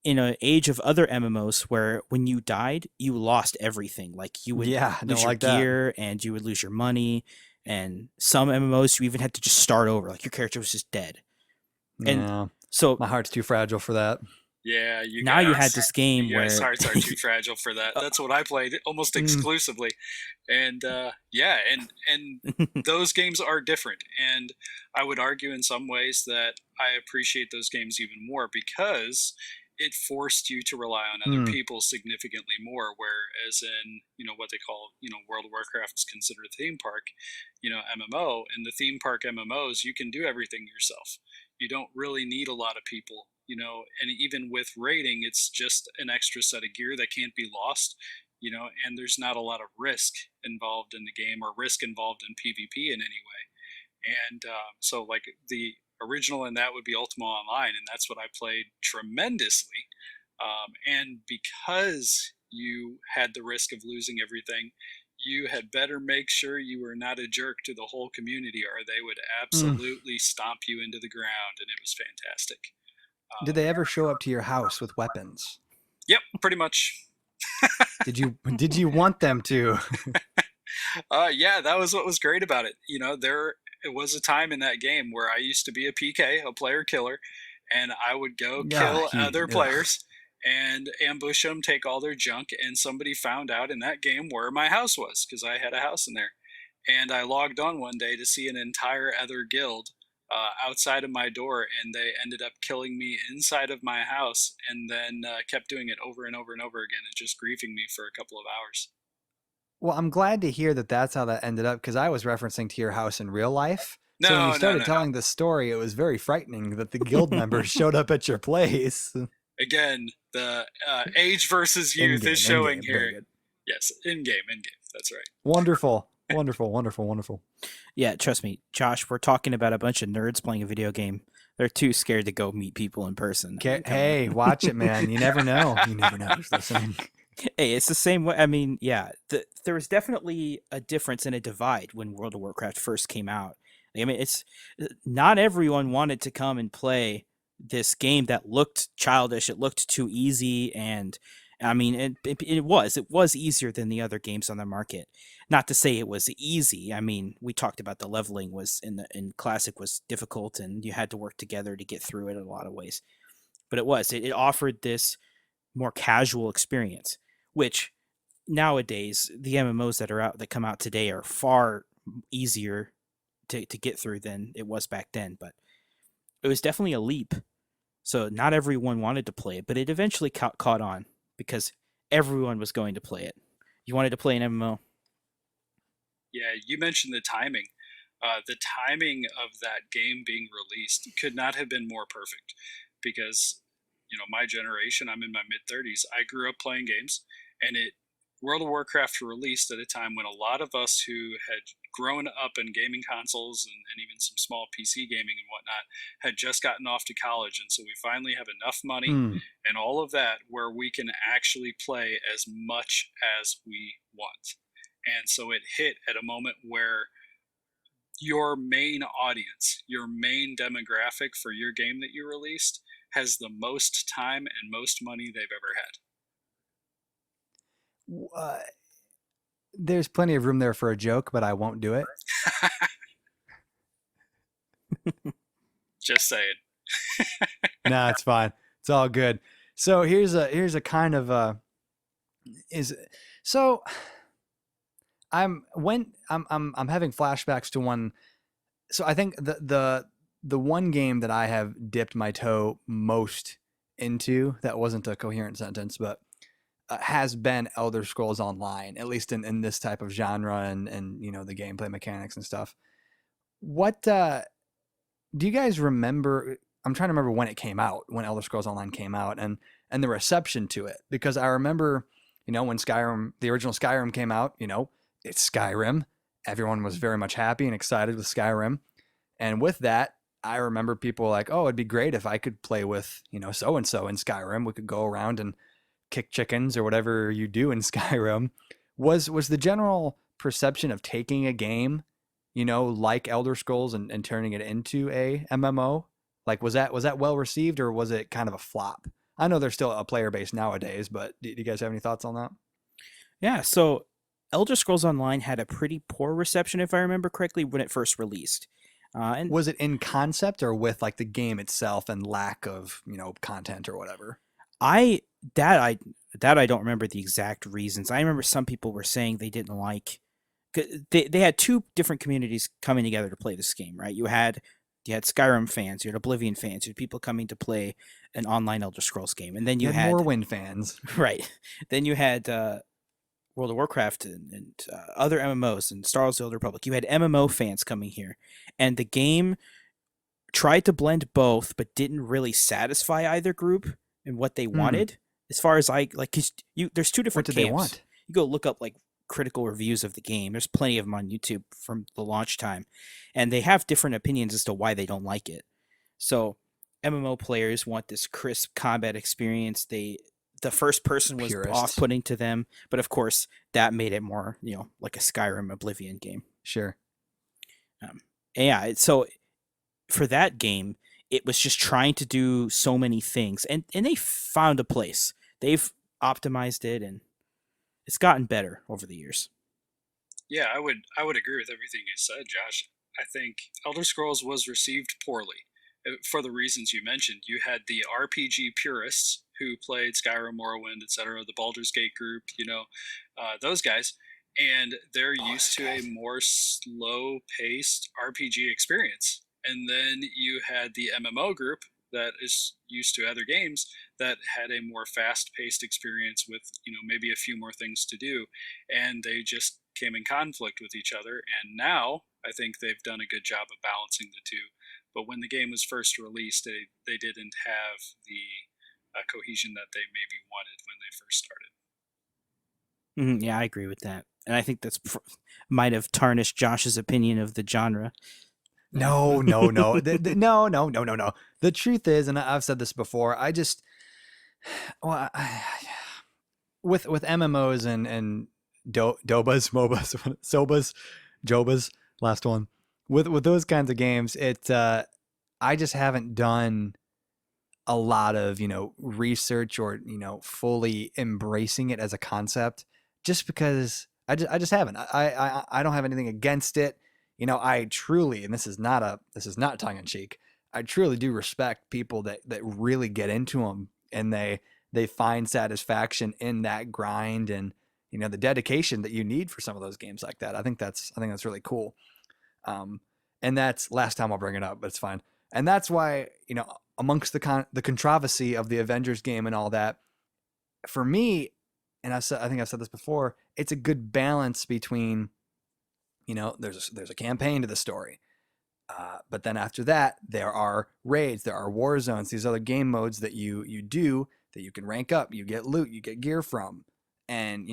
in an age of other MMOs where when you died, you lost everything. Like you would lose your gear and you would lose your money. And some MMOs, you even had to just start over. Like your character was just dead. And so my heart's too fragile for that. Yeah, you had this game where hearts are too fragile for that. That's what I played almost exclusively, and and those games are different. And I would argue in some ways that I appreciate those games even more because it forced you to rely on other people significantly more. Whereas in what they call World of Warcraft is considered a theme park, MMO. In the theme park MMOs, you can do everything yourself. You don't really need a lot of people. And even with raiding, it's just an extra set of gear that can't be lost, and there's not a lot of risk involved in the game or risk involved in PvP in any way. And so like the original in that would be Ultima Online, and that's what I played tremendously. And because you had the risk of losing everything, you had better make sure you were not a jerk to the whole community, or they would absolutely stomp you into the ground, and it was fantastic. Did they ever show up to your house with weapons? Yep, pretty much. Did you want them to? Yeah, that was what was great about it. It was a time in that game where I used to be a PK, a player killer, and I would go Ah, kill he- other ugh. players and ambush them, take all their junk, and somebody found out in that game where my house was, because I had a house in there. And I logged on one day to see an entire other guild outside of my door, and they ended up killing me inside of my house, and then kept doing it over and over and over again, and just griefing me for a couple of hours. Well, I'm glad to hear that that's how that ended up, because I was referencing to your house in real life. So when you No, started telling the story, it was very frightening that the guild members showed up at your place. Again, the age versus youth is showing very here. good. Yes, in game. That's right. Wonderful, wonderful. Yeah, trust me, Josh. We're talking about a bunch of nerds playing a video game. They're too scared to go meet people in person. I mean, come Hey, on. watch it, man. You never know. You never know who's listening. Hey, it's the same way. I mean, yeah, there was definitely a difference and a divide when World of Warcraft first came out. I mean, it's not everyone wanted to come and play this game that looked childish. It looked too easy, and I mean, it was easier than the other games on the market. Not to say it was easy. I mean, we talked about the leveling was in Classic was difficult, and you had to work together to get through it in a lot of ways. But it offered this more casual experience, which nowadays the MMOs that come out today are far easier to get through than it was back then. But it was definitely a leap. So not everyone wanted to play it, but it eventually caught on because everyone was going to play it. You wanted to play an MMO? Yeah, you mentioned the timing. The timing of that game being released could not have been more perfect, because my generation, I'm in my mid 30s. I grew up playing games, and World of Warcraft released at a time when a lot of us who had grown up in gaming consoles and even some small PC gaming and whatnot had just gotten off to college, and so we finally have enough money and all of that where we can actually play as much as we want. And so it hit at a moment where your main audience, your main demographic for your game that you released, has the most time and most money they've ever had. There's plenty of room there for a joke, but I won't do it. Just saying. No, it's fine. It's all good. So here's a kind of I'm having flashbacks to one. So I think the one game that I have dipped my toe most into, that wasn't a coherent sentence, but has been Elder Scrolls Online, at least in this type of genre and the gameplay mechanics and stuff. What do you guys remember? I'm trying to remember when it came out, when Elder Scrolls Online came out, and the reception to it, because I remember, when Skyrim, the original Skyrim came out, it's Skyrim. Everyone was very much happy and excited with Skyrim. And with that, I remember people like, oh, it'd be great if I could play with, so-and-so in Skyrim. We could go around and kick chickens or whatever you do in Skyrim. Was the general perception of taking a game, like Elder Scrolls and turning it into a MMO? Like, was that well received, or was it kind of a flop? I know there's still a player base nowadays, but do you guys have any thoughts on that? Yeah, so Elder Scrolls Online had a pretty poor reception, if I remember correctly, when it first released. And was it in concept or with like the game itself and lack of content or whatever? I don't remember the exact reasons. I remember some people were saying they didn't like. They had two different communities coming together to play this game, right? You had Skyrim fans, you had Oblivion fans, you had people coming to play an online Elder Scrolls game, and then you had Morrowind fans, right? Then you had World of Warcraft and other MMOs and Star Wars: The Old Republic. You had MMO fans coming here, and the game tried to blend both, but didn't really satisfy either group and what they wanted. As far as cause there's two different what did camps. They want? You go look up like critical reviews of the game. There's plenty of them on YouTube from the launch time, and they have different opinions as to why they don't like it. So MMO players want this crisp combat experience. The first person was off-putting to them, but of course that made it more, like a Skyrim Oblivion game. Sure. Yeah. So for that game, it was just trying to do so many things, and they found a place. They've optimized it, and it's gotten better over the years. Yeah, I would agree with everything you said, Josh. I think Elder Scrolls was received poorly, for the reasons you mentioned. You had the RPG purists who played Skyrim, Morrowind, etc., the Baldur's Gate group, those guys, and they're used to a more slow-paced RPG experience. And then you had the MMO group that is used to other games that had a more fast-paced experience with, maybe a few more things to do, and they just came in conflict with each other. And now I think they've done a good job of balancing the two. But when the game was first released, they didn't have the cohesion that they maybe wanted when they first started. Yeah, I agree with that, and I think that's might have tarnished Josh's opinion of the genre. No. No. The truth is, and I've said this before, with MMOs and Dobas, MOBAs, Sobas, Jobas, last one. With those kinds of games, I just haven't done a lot of, research or, fully embracing it as a concept, just because I just haven't. I don't have anything against it. I truly, and this is not tongue in cheek, I truly do respect people that really get into them, and they find satisfaction in that grind and, the dedication that you need for some of those games like that. I think that's really cool. And that's last time I'll bring it up, but it's fine. And that's why, amongst the controversy of the Avengers game and all that, for me, and I think I've said this before, it's a good balance between, there's a campaign to the story. But then after that, there are raids, there are war zones, these other game modes that you do that you can rank up, you get loot, you get gear from. And,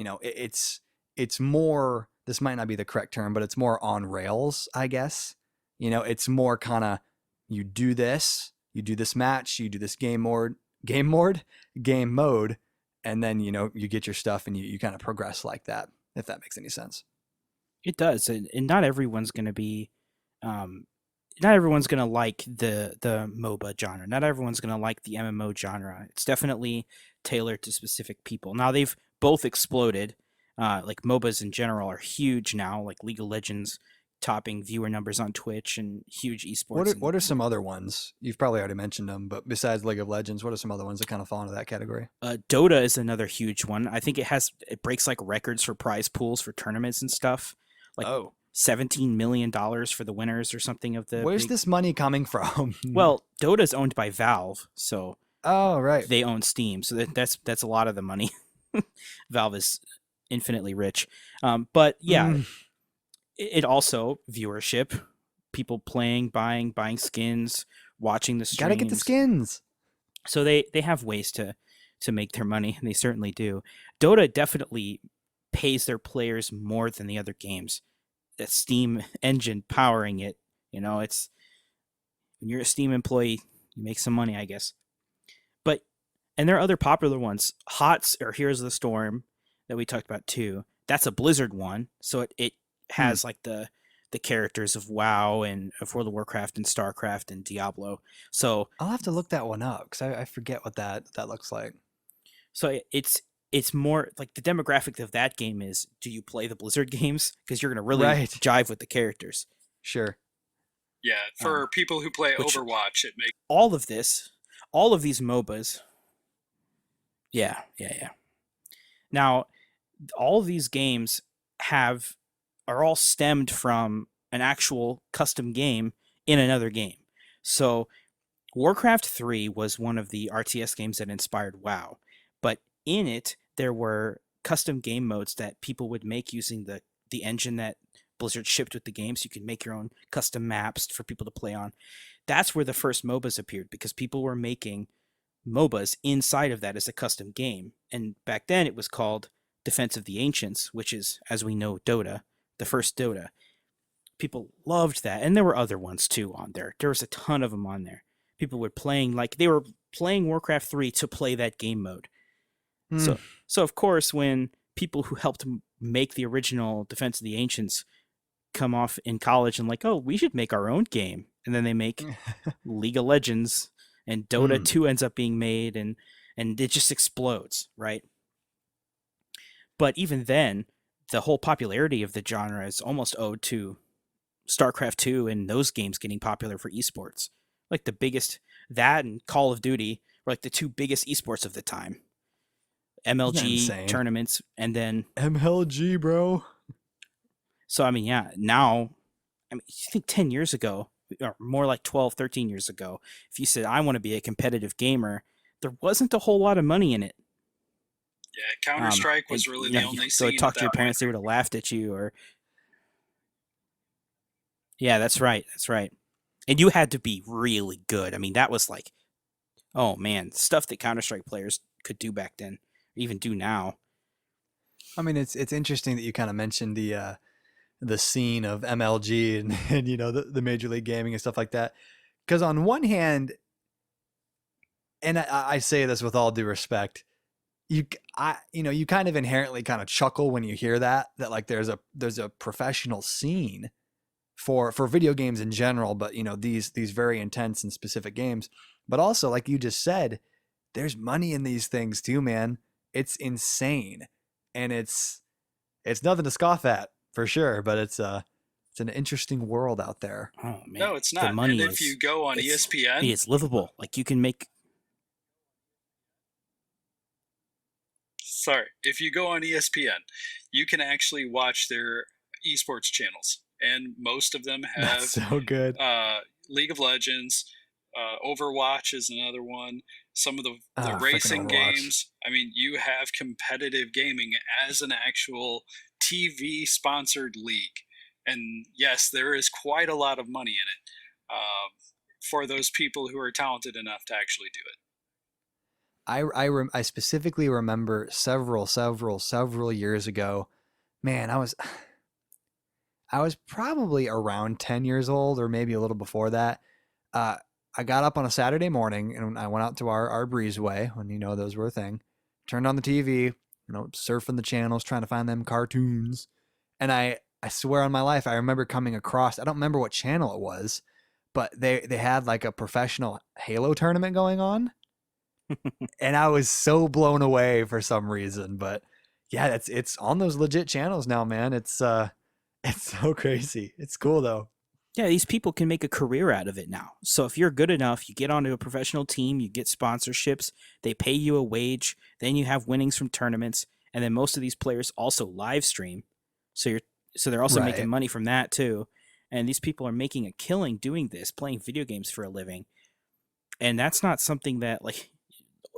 it's more, this might not be the correct term, but it's more on rails, I guess. It's more kind of, you do this match, you do this game mode, and then, you get your stuff and you kind of progress like that, if that makes any sense. It does. And not everyone's going to be, not everyone's going to like the MOBA genre. Not everyone's going to like the MMO genre. It's definitely tailored to specific people. Now, they've both exploded. Like MOBAs in general are huge now, like League of Legends topping viewer numbers on Twitch and huge esports. What are some other ones? You've probably already mentioned them, but besides League of Legends, what are some other ones that kind of fall into that category? Dota is another huge one. I think it breaks like records for prize pools for tournaments and stuff. Like $17 million for the winners or something of the. Where's this money coming from? Well, Dota's owned by Valve, so. Oh, right. They own Steam, so that's a lot of the money. Valve is infinitely rich, but yeah. It also viewership, people playing, buying skins, watching the streams. Gotta get the skins. So they have ways to make their money, and they certainly do. Dota definitely pays their players more than the other games. The Steam engine powering it, it's when you're a Steam employee, you make some money, I guess. And there are other popular ones. HOTS or Heroes of the Storm that we talked about too. That's a Blizzard one, so it has like the characters of WoW and of World of Warcraft and StarCraft and Diablo. So I'll have to look that one up because I forget what that looks like. So it's more like the demographic of that game is, do you play the Blizzard games? Because you're going to really jive with the characters. Sure. Yeah, for people who play Overwatch, it makes all of these MOBAs. Yeah. Now, all of these games are all stemmed from an actual custom game in another game. So Warcraft 3 was one of the RTS games that inspired WoW, but in it there were custom game modes that people would make using the engine that Blizzard shipped with the game, so you could make your own custom maps for people to play on. That's where the first MOBAs appeared, because people were making MOBAs inside of that as a custom game. And back then it was called Defense of the Ancients, which is, as we know, Dota, the first Dota. People loved that. And there were other ones too on there. There was a ton of them on there. People were playing, like they were playing Warcraft 3 to play that game mode. So of course, when people who helped make the original Defense of the Ancients come off in college and like, oh, we should make our own game. And then they make League of Legends, and Dota 2 ends up being made, and it just explodes, right? But even then, the whole popularity of the genre is almost owed to StarCraft 2 and those games getting popular for esports. Like the biggest, that and Call of Duty were like the two biggest esports of the time. Isn't that MLG insane? tournaments, and then MLG, bro. so I mean, yeah, now I mean, you think 10 years ago, or more like 12, 13 years ago, if you said I want to be a competitive gamer, there wasn't a whole lot of money in it. Yeah, Counter-Strike was and, really you know, the you only go scene talk at to your that point. parents, they would have laughed at you, or yeah, that's right, that's right. And you had to be really good. I mean, that was like, oh man, stuff that Counter-Strike players could do back then, or even do now. I mean, it's interesting that you kind of mentioned the scene of MLG and you know the Major League Gaming and stuff like that. Because on one hand, and I say this with all due respect, you know you kind of inherently kind of chuckle when you hear that like there's a professional scene for video games in general, but you know these very intense and specific games. But also, like you just said, there's money in these things too, man. It's insane, and it's nothing to scoff at for sure. But it's an interesting world out there. Oh man, No, it's the not. money And if you go on ESPN, it's livable. Like you can make. sorry, if you go on ESPN, you can actually watch their esports channels, and most of them have That's so good. League of Legends, Overwatch is another one. Some of the Freaking racing Overwatch. games. I mean, you have competitive gaming as an actual TV sponsored league, and yes, there is quite a lot of money in it for those people who are talented enough to actually do it. I specifically remember several years ago. Man, I was probably around 10 years old or maybe a little before that. I got up on a Saturday morning and I went out to our breezeway when, you know, those were a thing, turned on the TV, you know, surfing the channels, trying to find them cartoons. And I swear on my life, I remember coming across, I don't remember what channel it was, but they had like a professional Halo tournament going on. And I was so blown away for some reason, but yeah, it's on those legit channels now, man. It's so crazy. It's cool though. Yeah, these people can make a career out of it now. So if you're good enough, you get onto a professional team, you get sponsorships, they pay you a wage, then you have winnings from tournaments, and then most of these players also live stream. So they're also making Right. money from that too. And these people are making a killing doing this, playing video games for a living. And that's not something that like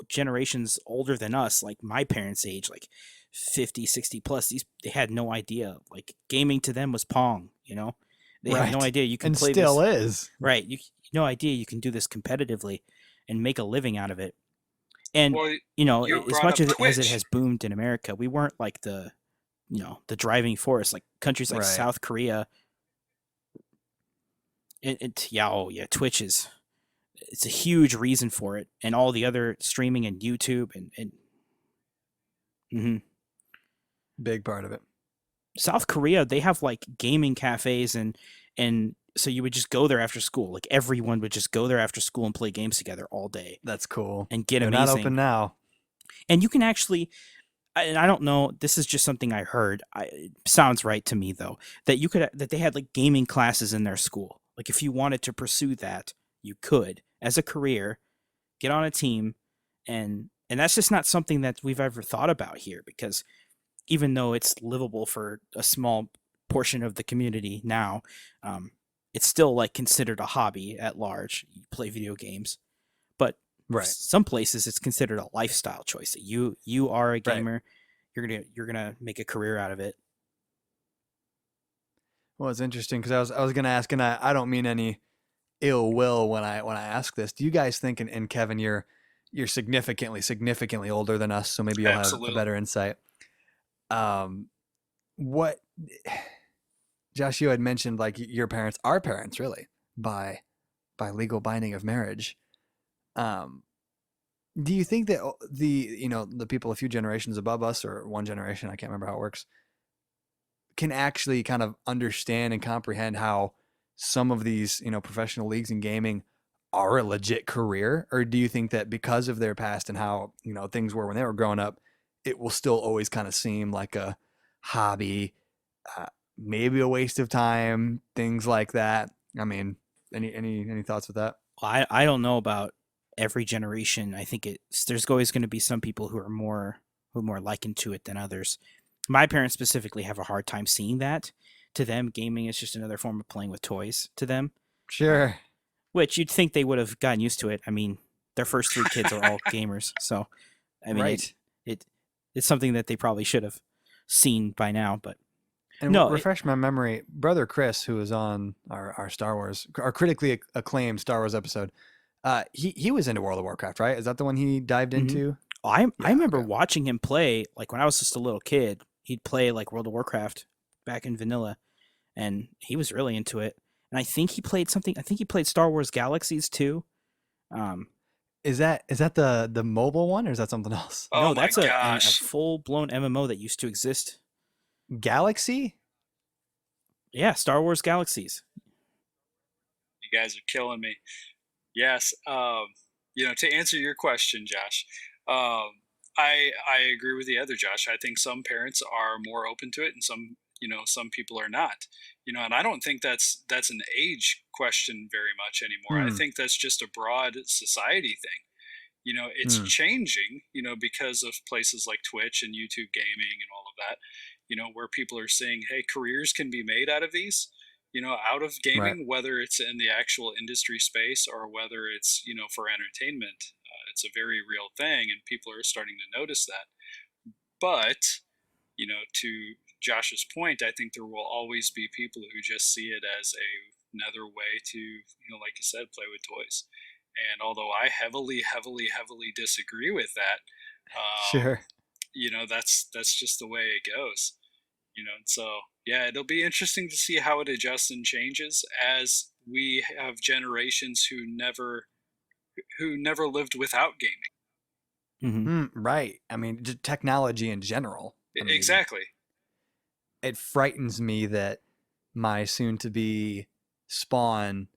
generations older than us, like my parents' age, like 50, 60 plus, they had no idea. Like gaming to them was Pong, you know? They had no Right. idea you can And play still this. is. Right. No idea you can do this competitively and make a living out of it. And Well, you know, you as brought much up as it Twitch. has boomed in America, we weren't like the driving force, like countries like Right. South Korea. Twitch it's a huge reason for it, and all the other streaming and YouTube and mhm. Big part of it. South Korea, they have like gaming cafes and so you would just go there after school. Like everyone would just go there after school and play games together all day That's cool. and get They're amazing. not open now. And you can actually, and I don't know, this is just something I heard. It sounds right to me though, that they had like gaming classes in their school. Like if you wanted to pursue that, you could as a career, get on a team, and that's just not something that we've ever thought about here because even though it's livable for a small portion of the community now, it's still like considered a hobby at large. You play video games, but Right. some places it's considered a lifestyle choice. That you are a gamer, you're gonna make a career out of it. Well, it's interesting because I was gonna ask, and I don't mean any ill will when I ask this. Do you guys think, and Kevin, you're significantly older than us, so maybe you'll have a Absolutely. better insight. What Josh, you had mentioned like your parents, our parents, really by legal binding of marriage. Do you think that the people a few generations above us or one generation, I can't remember how it works, can actually kind of understand and comprehend how some of these professional leagues in gaming are a legit career? Or do you think that because of their past and how things were when they were growing up, it will still always kind of seem like a hobby, maybe a waste of time, things like that? I mean, any thoughts with that? I don't know about every generation. I think there's always going to be some people who are more likened to it than others. My parents specifically have a hard time seeing that. To them, gaming is just another form of playing with toys. To them, Sure. which you'd think they would have gotten used to it. I mean, their first three kids are all gamers, so I mean, Right. it's something that they probably should have seen by now. But And no, refresh my memory, brother Chris, who was on our Star Wars, our critically acclaimed Star Wars episode, he was into World of Warcraft, right? Is that the one he dived Mhm. into? I Yeah, remember okay. watching him play, like when I was just a little kid. He'd play like World of Warcraft back in vanilla, and he was really into it. And I think he played something. I think he played Star Wars Galaxies too. Um, Is that the mobile one, or is that something else? Oh no, my that's a gosh. full blown MMO that used to exist. Galaxy? Yeah, Star Wars Galaxies. You guys are killing me. Yes. To answer your question, Josh, I agree with the other Josh. I think some parents are more open to it, and some people are not. And I don't think that's an age question very much anymore. I Hmm. think that's just a broad society thing. It's Hmm. changing. Because of places like Twitch and YouTube gaming and all of that. Where people are saying, hey, careers can be made out of these. Out of Right. gaming, whether it's in the actual industry space or whether it's for entertainment. It's a very real thing, and people are starting to notice that. But to Josh's point, I think there will always be people who just see it as another way to, like you said, play with toys. And although I heavily, heavily, heavily disagree with that, Sure. that's just the way it goes. And so yeah, it'll be interesting to see how it adjusts and changes as we have generations who never lived without gaming. Hmm. Right. I mean, technology in general. I mean, Exactly. it frightens me that my soon-to-be spawn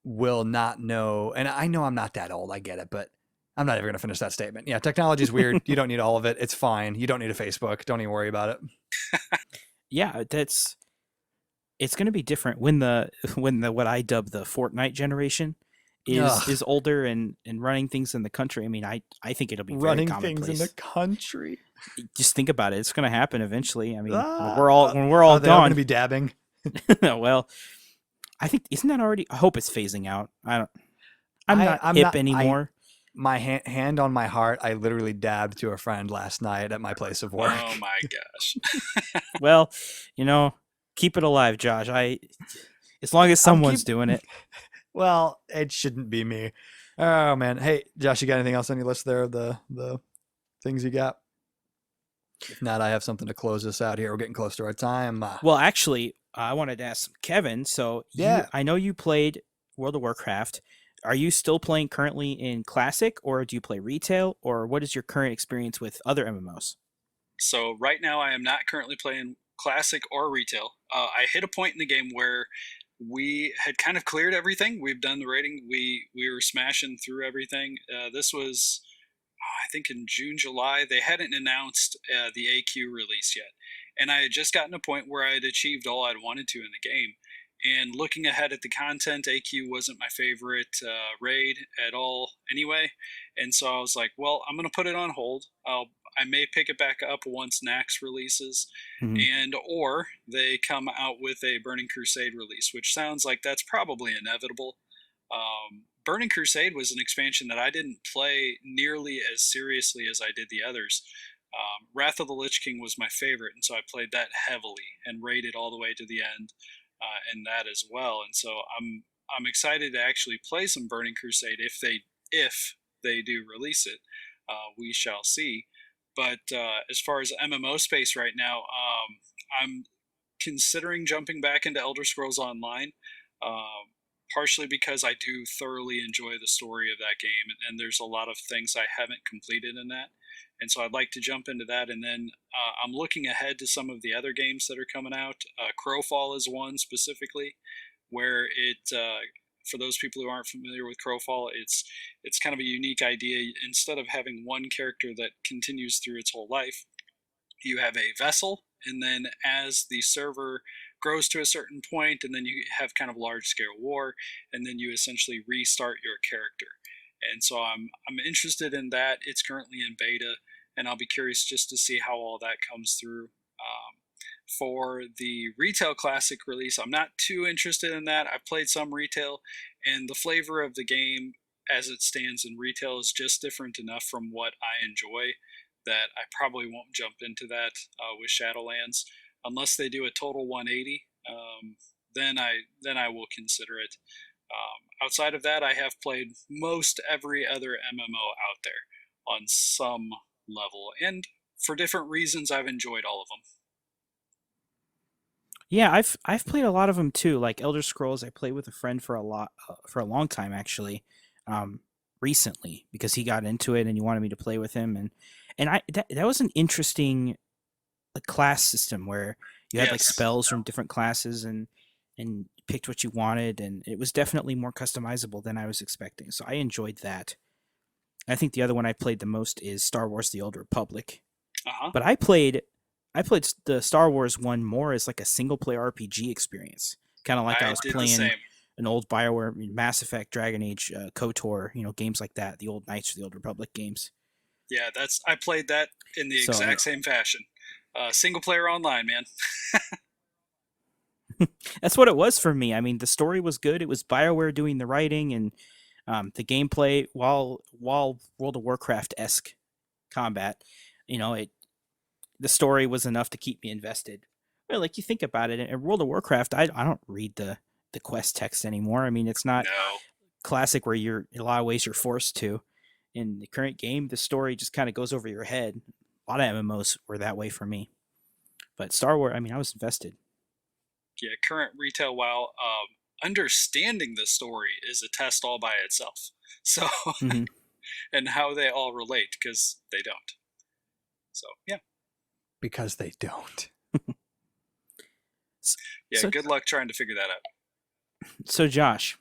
will not know. And I know I'm not that old. I get it, but I'm not ever going to finish that statement. Yeah, technology is weird. You don't need all of it. It's fine. You don't need a Facebook. Don't even worry about it. Yeah, it's going to be different when the what I dub the Fortnite generation Ugh. is older and running things in the country. I mean, I think it'll be very Running things in commonplace. the country. Just think about it; it's going to happen eventually. I mean, Ah. when we're all They all going gone. to be dabbing. Well, I think isn't that already? I hope it's phasing out. I'm not I'm hip not- anymore. My hand on my heart, I literally dabbed to a friend last night at my place of work. Oh my gosh. Well, keep it alive, Josh. As long as someone's doing it. Well, it shouldn't be me. Oh man. Hey, Josh, you got anything else on your list there of the things you got? If not, I have something to close this out here. We're getting close to our time. Well, actually, I wanted to ask Kevin. So Yeah. I know you played World of Warcraft. Are you still playing currently in Classic, or do you play retail, or what is your current experience with other MMOs? So right now I am not currently playing Classic or retail. I hit a point in the game where we had kind of cleared everything. We've done the rating. We were smashing through everything. This was, I think, in June, July. They hadn't announced the AQ release yet, and I had just gotten to a point where I had achieved all I'd wanted to in the game. And looking ahead at the content, AQ wasn't my favorite raid at all anyway. And so I was like, well, I'm going to put it on hold. I may pick it back up once Nax releases, Mhm. or they come out with a Burning Crusade release, which sounds like that's probably inevitable. Burning Crusade was an expansion that I didn't play nearly as seriously as I did the others. Wrath of the Lich King was my favorite, and so I played that heavily and raided all the way to the end in that as well. And so I'm excited to actually play some Burning Crusade if they do release it. We shall see. But as far as MMO space right now, I'm considering jumping back into Elder Scrolls Online. Partially because I do thoroughly enjoy the story of that game, and there's a lot of things I haven't completed in that. And so I'd like to jump into that. And then I'm looking ahead to some of the other games that are coming out. Crowfall is one specifically, where for those people who aren't familiar with Crowfall, it's kind of a unique idea. Instead of having one character that continues through its whole life, you have a vessel, and then as the server grows to a certain point, and then you have kind of large scale war, and then you essentially restart your character. And so I'm interested in that. It's currently in beta, and I'll be curious just to see how all that comes through. For the retail classic release, I'm not too interested in that. I've played some retail, and the flavor of the game as it stands in retail is just different enough from what I enjoy that I probably won't jump into that with Shadowlands unless they do a total 180. Then I will consider it. Outside of that, I have played most every other MMO out there on some level, and for different reasons, I've enjoyed all of them. Yeah, I've played a lot of them too. Like Elder Scrolls, I played with a friend for a long time actually, recently because he got into it and he wanted me to play with him, and that was an interesting class system where you had like spells from different classes and picked what you wanted, and it was definitely more customizable than I was expecting. So I enjoyed that. I think the other one I played the most is Star Wars: The Old Republic. But I played the Star Wars one more as like a single player RPG experience, kind of like I was playing an old BioWare, Mass Effect, Dragon Age, KOTOR, games like that, the old Knights of the Old Republic games. Yeah, I played that in the exact same fashion. Single player online, man. That's what it was for me. I mean, the story was good. It was BioWare doing the writing, and the gameplay, while World of Warcraft-esque combat, the story was enough to keep me invested. Well, like you think about it, in World of Warcraft, I don't read the quest text anymore. I mean, it's not classic where in a lot of ways you're forced to. In the current game, the story just kind of goes over your head. A lot of MMOs were that way for me. But Star Wars, I mean, I was invested. Yeah, current retail WoW, understanding the story is a test all by itself. So, and how they all relate, because they don't. So, yeah. Because they don't. Yeah, so, good luck trying to figure that out. So, Josh.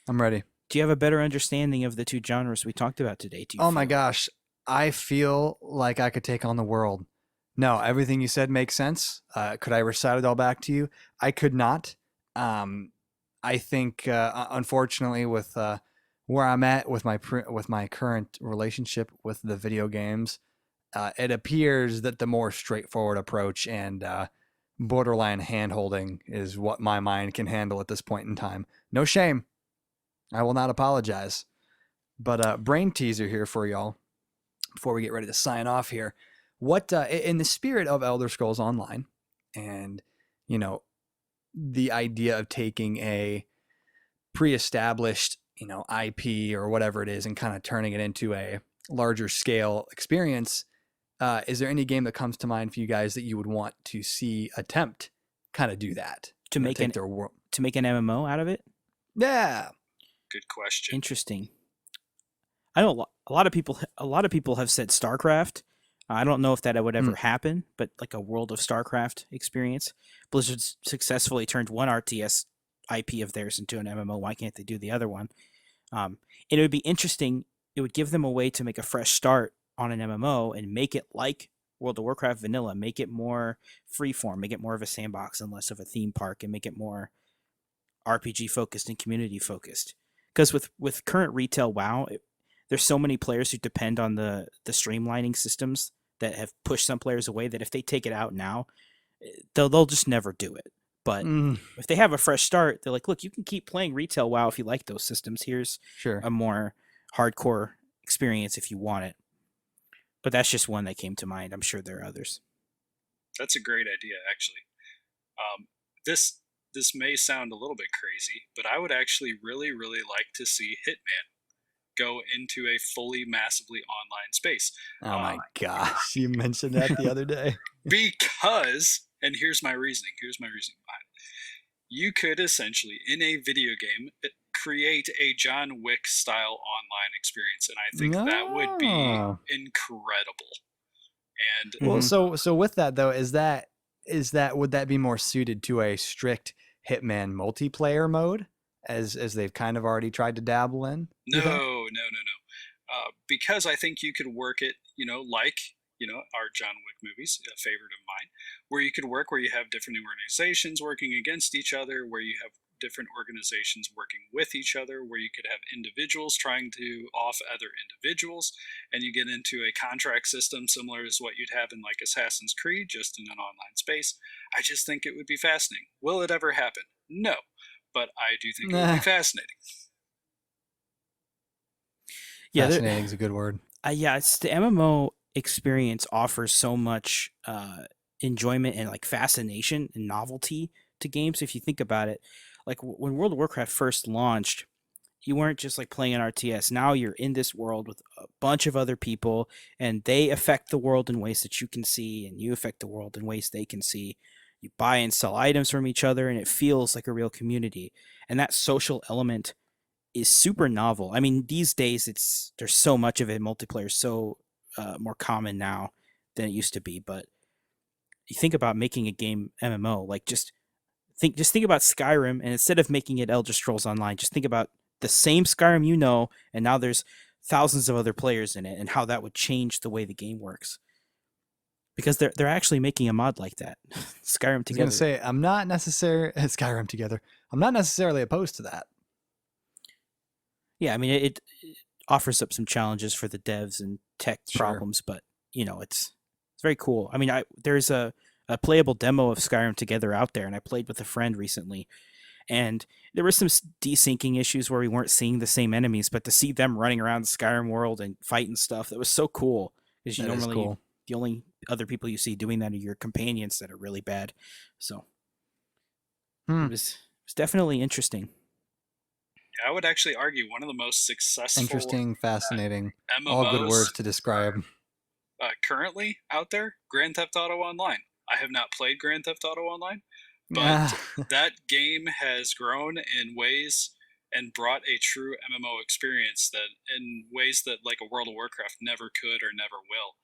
I'm ready. Do you have a better understanding of the two genres we talked about today? My gosh. I feel like I could take on the world. No, everything you said makes sense. Could I recite it all back to you? I could not. I think, unfortunately, with where I'm at with my current relationship with the video games, it appears that the more straightforward approach and borderline hand-holding is what my mind can handle at this point in time. No shame. I will not apologize. But brain teaser here for y'all before we get ready to sign off here. What in the spirit of Elder Scrolls Online, and the idea of taking a pre-established IP or whatever it is and kind of turning it into a larger scale experience, is there any game that comes to mind for you guys that you would want to see attempt kind of do that to make an MMO out of it? Yeah, good question. Interesting. I know a lot of people have said StarCraft. I don't know if that would ever happen, but like a World of StarCraft experience. Blizzard successfully turned one RTS IP of theirs into an MMO. Why can't they do the other one? And it would be interesting. It would give them a way to make a fresh start on an MMO and make it like World of Warcraft vanilla, make it more freeform, make it more of a sandbox and less of a theme park, and make it more RPG focused and community focused. Because with current retail WoW, there's so many players who depend on the streamlining systems that have pushed some players away that if they take it out now, they'll just never do it. But if they have a fresh start, they're like, look, you can keep playing retail WoW if you like those systems. Here's a more hardcore experience if you want it. But that's just one that came to mind. I'm sure there are others. That's a great idea, actually. This may sound a little bit crazy, but I would actually really, really like to see Hitman go into a fully massively online space. Oh my gosh, you mentioned that the other day. Because, and here's my reasoning behind it. You could essentially, in a video game, create a John Wick style online experience, and I think that would be incredible. And well, so with that though, would that be more suited to a strict Hitman multiplayer mode, as they've kind of already tried to dabble in? No. Because I think you could work it, like our John Wick movies, a favorite of mine, where you could work, where you have different organizations working against each other, where you have different organizations working with each other, where you could have individuals trying to off other individuals, and you get into a contract system similar to what you'd have in like Assassin's Creed, just in an online space. I just think it would be fascinating. Will it ever happen? No, but I do think it would be fascinating. Yeah, fascinating is a good word. Yeah, it's the MMO experience offers so much enjoyment and like fascination and novelty to games. If you think about it, like when World of Warcraft first launched, you weren't just like playing an RTS. Now you're in this world with a bunch of other people, and they affect the world in ways that you can see, and you affect the world in ways they can see. You buy and sell items from each other, and it feels like a real community. And that social element is super novel. I mean, these days there's so much of it. Multiplayer is so more common now than it used to be. But you think about making a game MMO, like just think about Skyrim, and instead of making it Elder Scrolls Online, just think about the same Skyrim, and now there's thousands of other players in it, and how that would change the way the game works. Because they're actually making a mod like that, Skyrim Together. I was gonna say I'm not necessarily Skyrim Together. I'm not necessarily opposed to that. Yeah, I mean it offers up some challenges for the devs and tech problems, but it's very cool. I mean, there's a playable demo of Skyrim Together out there, and I played with a friend recently, and there were some desyncing issues where we weren't seeing the same enemies, but to see them running around the Skyrim world and fighting stuff, that was so cool. Because normally the only other people you see doing that are your companions that are really bad. So it was definitely interesting. I would actually argue one of the most successful, interesting, fascinating, MMOs, all good words to describe. Currently out there, Grand Theft Auto Online. I have not played Grand Theft Auto Online, but that game has grown in ways and brought a true MMO experience that in ways that like a World of Warcraft never could or never will,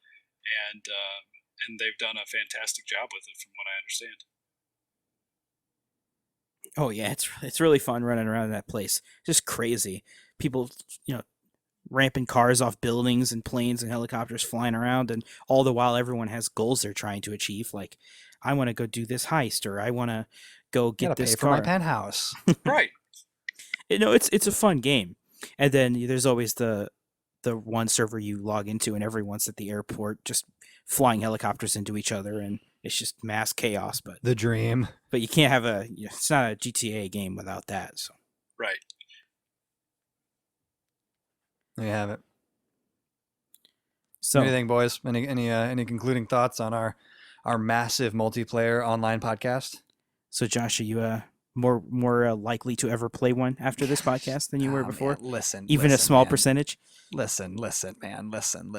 and they've done a fantastic job with it, from what I understand. Oh yeah, it's really fun running around in that place. Just crazy. People, ramping cars off buildings and planes and helicopters flying around, and all the while everyone has goals they're trying to achieve. Like, I want to go do this heist, or I want to go get this car for my penthouse. Right. It's a fun game. And then there's always the one server you log into, and everyone's at the airport just flying helicopters into each other, and it's just mass chaos. But the dream. But you can't have it's not a GTA game without that. So right. There you have it. So, anything, boys? Any concluding thoughts on our massive multiplayer online podcast? So, Josh, are you more likely to ever play one after this podcast than you were before? Man, listen, a small percentage. Listen, man. Listen.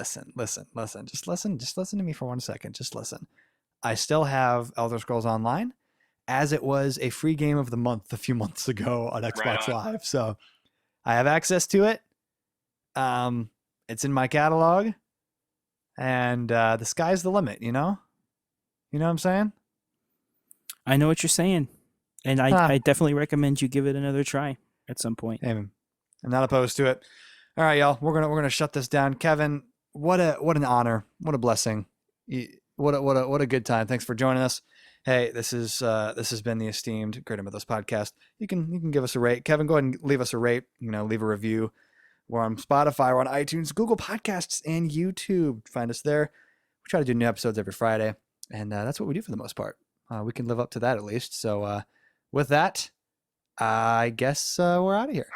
Just listen to me for 1 second. Just listen. I still have Elder Scrolls Online, as it was a free game of the month a few months ago on Xbox Live. So I have access to it. It's in my catalog, and the sky's the limit. You know what I'm saying? I know what you're saying, and I definitely recommend you give it another try at some point. I'm not opposed to it. All right, y'all, we're gonna shut this down. Kevin, what an honor, what a blessing, what a good time. Thanks for joining us. Hey, this has been the esteemed Greater Mythos podcast. You can give us a rate. Kevin, go ahead and leave us a rate. Leave a review. We're on Spotify, we're on iTunes, Google Podcasts, and YouTube. Find us there. We try to do new episodes every Friday, and that's what we do for the most part. We can live up to that at least. So with that, I guess we're out of here.